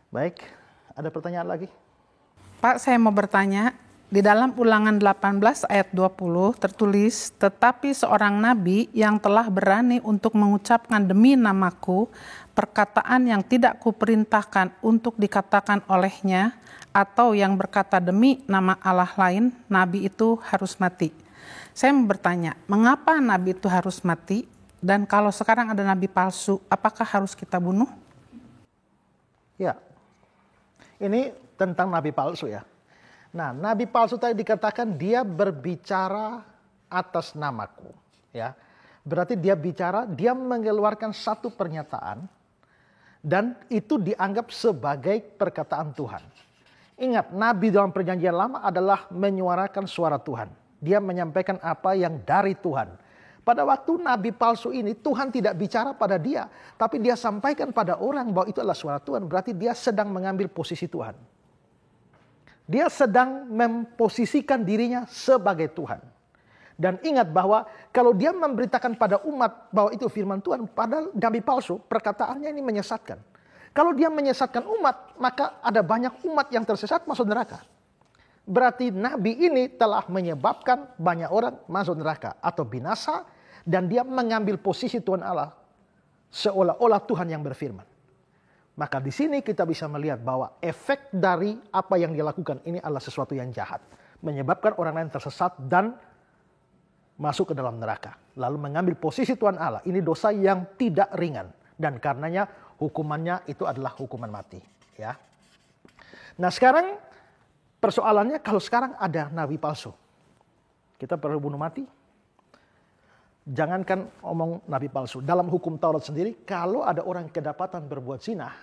B: Baik, ada pertanyaan lagi?
H: Pak, saya mau bertanya, Di dalam Ulangan 18 ayat 20 tertulis, tetapi seorang nabi yang telah berani untuk mengucapkan demi namaku perkataan yang tidak kuperintahkan untuk dikatakan olehnya, atau yang berkata demi nama Allah lain, nabi itu harus mati. Saya mau bertanya, mengapa nabi itu harus mati? Dan kalau sekarang ada nabi palsu, apakah harus kita bunuh?
B: Ya, ini tentang nabi palsu ya. Nah, nabi palsu tadi dikatakan dia berbicara atas namaku, ya. Berarti dia bicara, dia mengeluarkan satu pernyataan dan itu dianggap sebagai perkataan Tuhan. Ingat, nabi dalam perjanjian lama adalah menyuarakan suara Tuhan. Dia menyampaikan apa yang dari Tuhan. Pada waktu nabi palsu ini, Tuhan tidak bicara pada dia, tapi dia sampaikan pada orang bahwa itu adalah suara Tuhan. Berarti dia sedang mengambil posisi Tuhan. Dia sedang memposisikan dirinya sebagai Tuhan. Dan ingat bahwa kalau dia memberitakan pada umat bahwa itu firman Tuhan, padahal nabi palsu, perkataannya ini menyesatkan. Kalau dia menyesatkan umat, maka ada banyak umat yang tersesat masuk neraka. Berarti nabi ini telah menyebabkan banyak orang masuk neraka atau binasa, dan dia mengambil posisi Tuhan Allah seolah-olah Tuhan yang berfirman. Maka di sini kita bisa melihat bahwa efek dari apa yang dia lakukan ini adalah sesuatu yang jahat. Menyebabkan orang lain tersesat dan masuk ke dalam neraka. Lalu mengambil posisi Tuhan Allah. Ini dosa yang tidak ringan. Dan karenanya hukumannya itu adalah hukuman mati. Ya. Nah sekarang persoalannya kalau sekarang ada nabi palsu. Kita perlu bunuh mati? Jangankan omong nabi palsu. Dalam hukum Taurat sendiri, kalau ada orang kedapatan berbuat zina,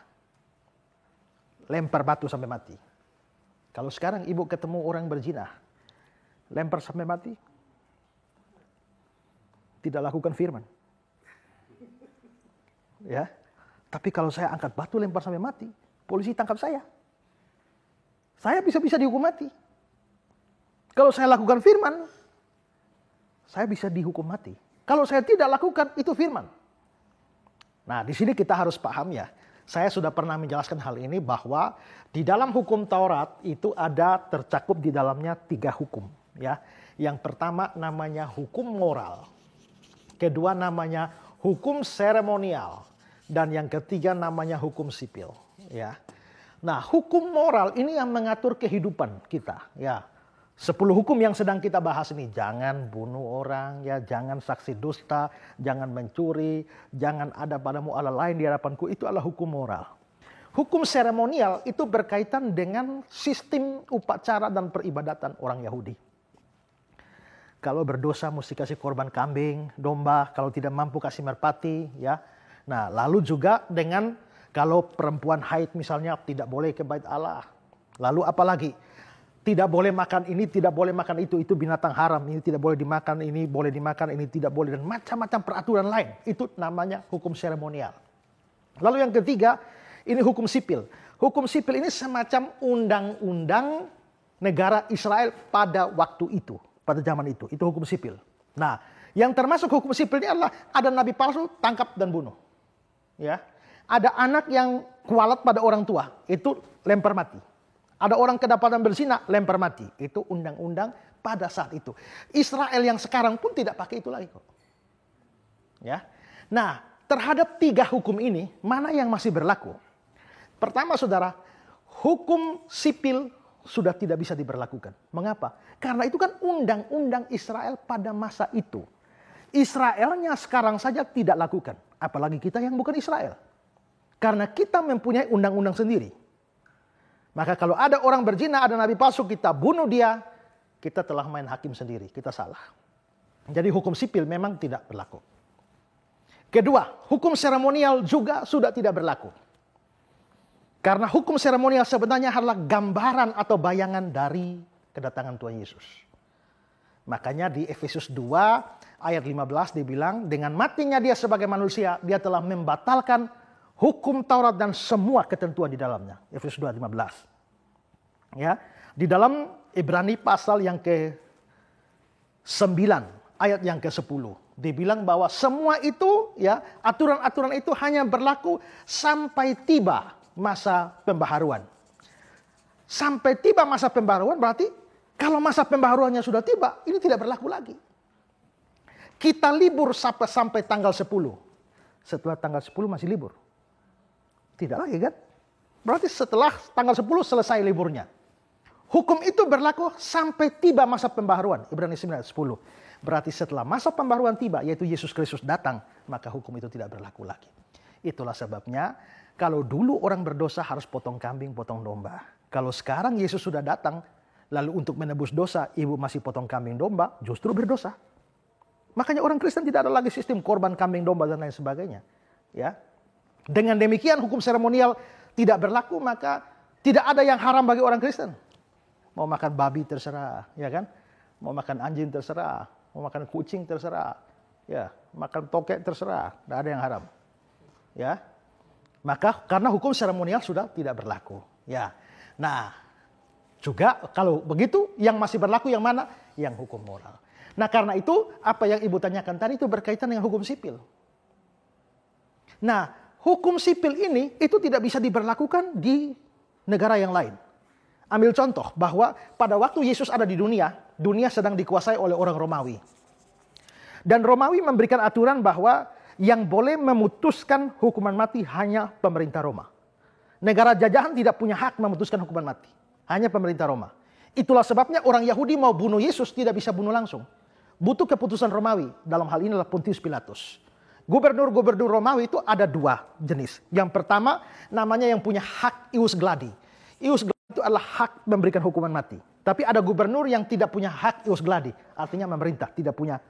B: lempar batu sampai mati. Kalau sekarang ibu ketemu orang berzina, lempar sampai mati? Tidak lakukan firman. Ya. Tapi kalau saya angkat batu lempar sampai mati, polisi tangkap saya. Saya bisa dihukum mati. Kalau saya lakukan firman, saya bisa dihukum mati. Kalau saya tidak lakukan, itu firman. Nah, di sini kita harus paham ya. Saya sudah pernah menjelaskan hal ini bahwa di dalam hukum Taurat itu ada tercakup di dalamnya 3 hukum. Ya. Yang pertama namanya hukum moral. Kedua namanya hukum seremonial. Dan yang ketiga namanya hukum sipil. Ya. Nah, hukum moral ini yang mengatur kehidupan kita. Ya. 10 hukum yang sedang kita bahas ini, jangan bunuh orang, ya, jangan saksi dusta, jangan mencuri, jangan ada padamu Allah lain di hadapanku, itu adalah hukum moral. Hukum seremonial itu berkaitan dengan sistem upacara dan peribadatan orang Yahudi. Kalau berdosa mesti kasih korban kambing, domba, kalau tidak mampu kasih merpati, ya. Nah, lalu juga dengan kalau perempuan haid misalnya tidak boleh ke bait Allah. Lalu apalagi? Tidak boleh makan ini, tidak boleh makan itu binatang haram, ini tidak boleh dimakan, ini boleh dimakan, ini tidak boleh, dan macam-macam peraturan lain. Itu namanya hukum seremonial. Lalu yang ketiga, ini hukum sipil. Hukum sipil ini semacam undang-undang negara Israel pada waktu itu, pada zaman itu hukum sipil. Nah, yang termasuk hukum sipil ini adalah ada nabi palsu, tangkap dan bunuh. Ya. Ada anak yang kualat pada orang tua, itu lempar mati. Ada orang kedapatan berzina, lempar mati. Itu undang-undang pada saat itu. Israel yang sekarang pun tidak pakai itu lagi kok. Ya. Nah, terhadap 3 hukum ini, mana yang masih berlaku? Pertama saudara, hukum sipil sudah tidak bisa diberlakukan. Mengapa? Karena itu kan undang-undang Israel pada masa itu. Israelnya sekarang saja tidak lakukan. Apalagi kita yang bukan Israel. Karena kita mempunyai undang-undang sendiri. Maka kalau ada orang berzina, ada nabi palsu, kita bunuh dia, kita telah main hakim sendiri, kita salah. Jadi hukum sipil memang tidak berlaku. Kedua, hukum seremonial juga sudah tidak berlaku. Karena hukum seremonial sebenarnya adalah gambaran atau bayangan dari kedatangan Tuhan Yesus. Makanya di Efesus 2 ayat 15 dibilang, dengan matinya dia sebagai manusia, dia telah membatalkan hukum Taurat dan semua ketentuan di dalamnya. Efesus 2:15. Ya, di dalam Ibrani pasal yang ke-9 ayat yang ke-10 dibilang bahwa semua itu ya, aturan-aturan itu hanya berlaku sampai tiba masa pembaharuan. Sampai tiba masa pembaharuan berarti Kalau masa pembaharuannya sudah tiba, ini tidak berlaku lagi. Kita libur sampai tanggal 10. Setelah tanggal 10 masih libur. Tidak lagi kan? Berarti setelah tanggal 10 selesai liburnya. Hukum itu berlaku sampai tiba masa pembaharuan. Ibrani 9 ayat 10. Berarti setelah masa pembaharuan tiba, yaitu Yesus Kristus datang, maka hukum itu tidak berlaku lagi. Itulah sebabnya kalau dulu orang berdosa harus potong kambing, potong domba. Kalau sekarang Yesus sudah datang, lalu untuk menebus dosa, ibu masih potong kambing domba, justru berdosa. Makanya orang Kristen tidak ada lagi sistem korban kambing domba dan lain sebagainya. Ya, dengan demikian hukum seremonial tidak berlaku, maka tidak ada yang haram bagi orang Kristen. Mau makan babi terserah, ya kan? Mau makan anjing terserah, mau makan kucing terserah, ya, makan tokek terserah, tidak ada yang haram. Ya, maka karena hukum seremonial sudah tidak berlaku. Ya, nah juga kalau begitu yang masih berlaku yang mana? Yang hukum moral. Nah karena itu apa yang ibu tanyakan tadi itu berkaitan dengan hukum sipil. Nah hukum sipil ini itu tidak bisa diberlakukan di negara yang lain. Ambil contoh bahwa pada waktu Yesus ada di dunia, dunia sedang dikuasai oleh orang Romawi. Dan Romawi memberikan aturan bahwa yang boleh memutuskan hukuman mati hanya pemerintah Roma. Negara jajahan tidak punya hak memutuskan hukuman mati. Hanya pemerintah Roma. Itulah sebabnya orang Yahudi mau bunuh Yesus tidak bisa bunuh langsung. Butuh keputusan Romawi. Dalam hal ini adalah Pontius Pilatus. Gubernur-gubernur Romawi itu ada dua jenis. Yang pertama namanya yang punya hak ius gladi. Ius gladi itu adalah hak memberikan hukuman mati. Tapi ada gubernur yang tidak punya hak ius gladi. Artinya pemerintah tidak punya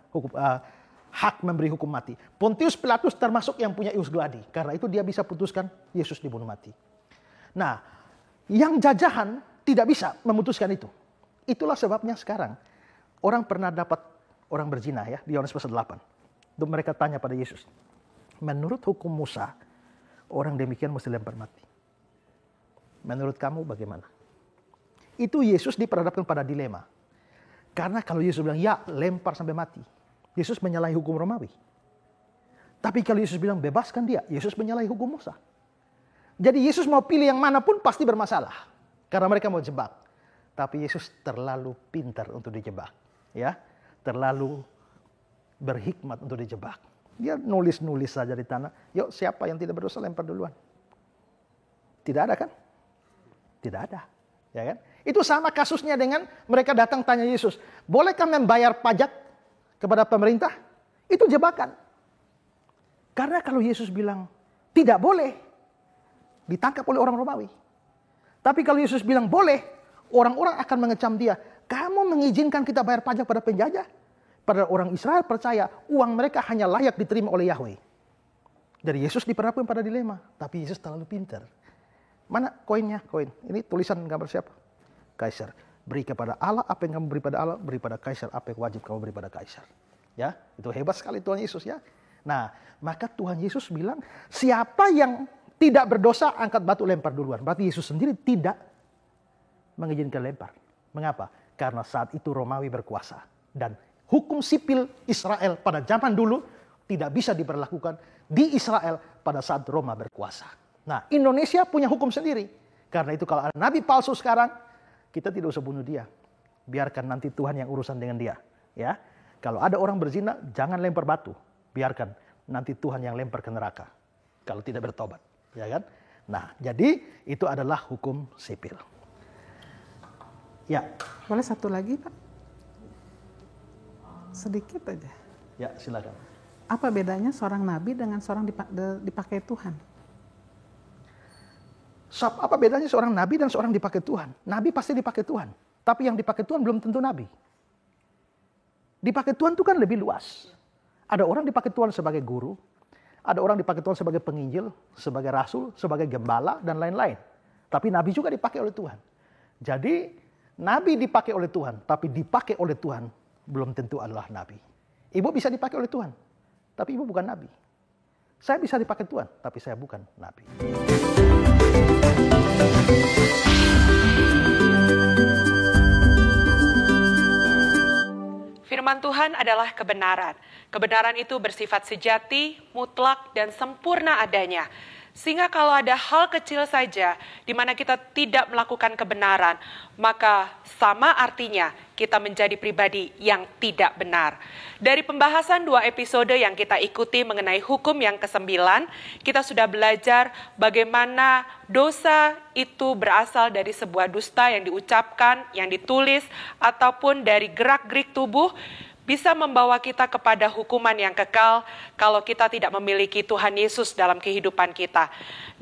B: hak memberi hukum mati. Pontius Pilatus termasuk yang punya ius gladi. Karena itu dia bisa putuskan Yesus dibunuh mati. Nah, yang jajahan tidak bisa memutuskan itu. Itulah sebabnya sekarang orang pernah dapat orang berzina ya di Yohanes pasal 8. Untuk mereka tanya pada Yesus, menurut hukum Musa, orang demikian mesti lempar mati. Menurut kamu bagaimana? Itu Yesus diperhadapkan pada dilema. Karena kalau Yesus bilang ya lempar sampai mati, Yesus menyalahi hukum Romawi. Tapi kalau Yesus bilang bebaskan dia, Yesus menyalahi hukum Musa. Jadi Yesus mau pilih yang manapun pasti bermasalah. Karena mereka mau jebak. Tapi Yesus terlalu pintar untuk dijebak. Ya, terlalu berhikmat untuk dijebak. Dia nulis-nulis saja di tanah. Yuk siapa yang tidak berdosa lempar duluan. Tidak ada kan? Tidak ada. Ya kan? Itu sama kasusnya dengan mereka datang tanya Yesus. Bolehkah membayar pajak kepada pemerintah? Itu jebakan. Karena kalau Yesus bilang tidak boleh, ditangkap oleh orang Romawi. Tapi kalau Yesus bilang boleh, orang-orang akan mengecam dia. Kamu mengizinkan kita bayar pajak pada penjajah? Pada orang Israel percaya uang mereka hanya layak diterima oleh Yahweh. Dari Yesus diperhadapkan pada dilema. Tapi Yesus terlalu pintar. Mana koinnya? Koin. Ini tulisan gambar siapa? Kaisar. Beri kepada Allah apa yang kamu beri pada Allah. Beri pada Kaisar apa yang wajib kamu beri pada Kaisar. Ya, itu hebat sekali Tuhan Yesus ya. Nah, maka Tuhan Yesus bilang siapa yang tidak berdosa angkat batu lempar duluan. Berarti Yesus sendiri tidak mengizinkan lempar. Mengapa? Karena saat itu Romawi berkuasa. Dan hukum sipil Israel pada zaman dulu tidak bisa diberlakukan di Israel pada saat Roma berkuasa. Nah, Indonesia punya hukum sendiri. Karena itu kalau ada nabi palsu sekarang, kita tidak usah bunuh dia. Biarkan nanti Tuhan yang urusan dengan dia. Ya, kalau ada orang berzina, jangan lempar batu. Biarkan nanti Tuhan yang lempar ke neraka. Kalau tidak bertobat. Ya kan? Nah, jadi itu adalah hukum sipil. Ya.
H: Boleh satu lagi, Pak? Sedikit aja.
B: Ya, silakan.
H: Apa bedanya seorang nabi dengan seorang dipakai Tuhan?
B: Apa bedanya seorang nabi dan seorang dipakai Tuhan? Nabi pasti dipakai Tuhan. Tapi yang dipakai Tuhan belum tentu nabi. Dipakai Tuhan itu kan lebih luas. Ada orang dipakai Tuhan sebagai guru. Ada orang dipakai Tuhan sebagai penginjil, sebagai rasul, sebagai gembala, dan lain-lain. Tapi nabi juga dipakai oleh Tuhan. Jadi, nabi dipakai oleh Tuhan, tapi dipakai oleh Tuhan belum tentu adalah nabi. Ibu bisa dipakai oleh Tuhan, tapi ibu bukan nabi. Saya bisa dipakai Tuhan, tapi saya bukan nabi.
A: Firman Tuhan adalah kebenaran. Kebenaran itu bersifat sejati, mutlak, dan sempurna adanya. Sehingga kalau ada hal kecil saja di mana kita tidak melakukan kebenaran, maka sama artinya kita menjadi pribadi yang tidak benar. Dari pembahasan 2 episode yang kita ikuti mengenai hukum yang ke-9, kita sudah belajar bagaimana dosa itu berasal dari sebuah dusta yang diucapkan, yang ditulis, ataupun dari gerak-gerik tubuh, bisa membawa kita kepada hukuman yang kekal kalau kita tidak memiliki Tuhan Yesus dalam kehidupan kita.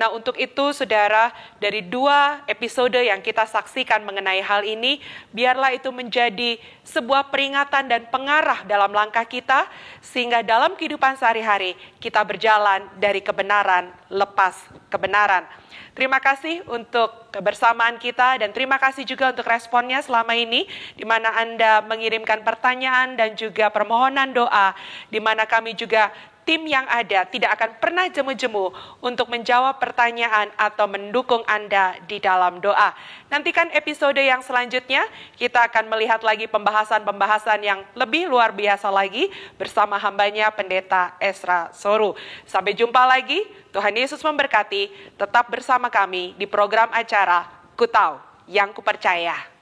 A: Nah, untuk itu saudara, dari 2 episode yang kita saksikan mengenai hal ini, biarlah itu menjadi sebuah peringatan dan pengarah dalam langkah kita, sehingga dalam kehidupan sehari-hari kita berjalan dari kebenaran lepas kebenaran. Terima kasih untuk kebersamaan kita dan terima kasih juga untuk responnya selama ini, di mana Anda mengirimkan pertanyaan dan juga permohonan doa, di mana kami juga tim yang ada tidak akan pernah jemu-jemu untuk menjawab pertanyaan atau mendukung Anda di dalam doa. Nantikan episode yang selanjutnya, kita akan melihat lagi pembahasan-pembahasan yang lebih luar biasa lagi bersama hambanya Pendeta Ezra Soru. Sampai jumpa lagi, Tuhan Yesus memberkati, tetap bersama kami di program acara Ku Tahu Yang Kupercaya.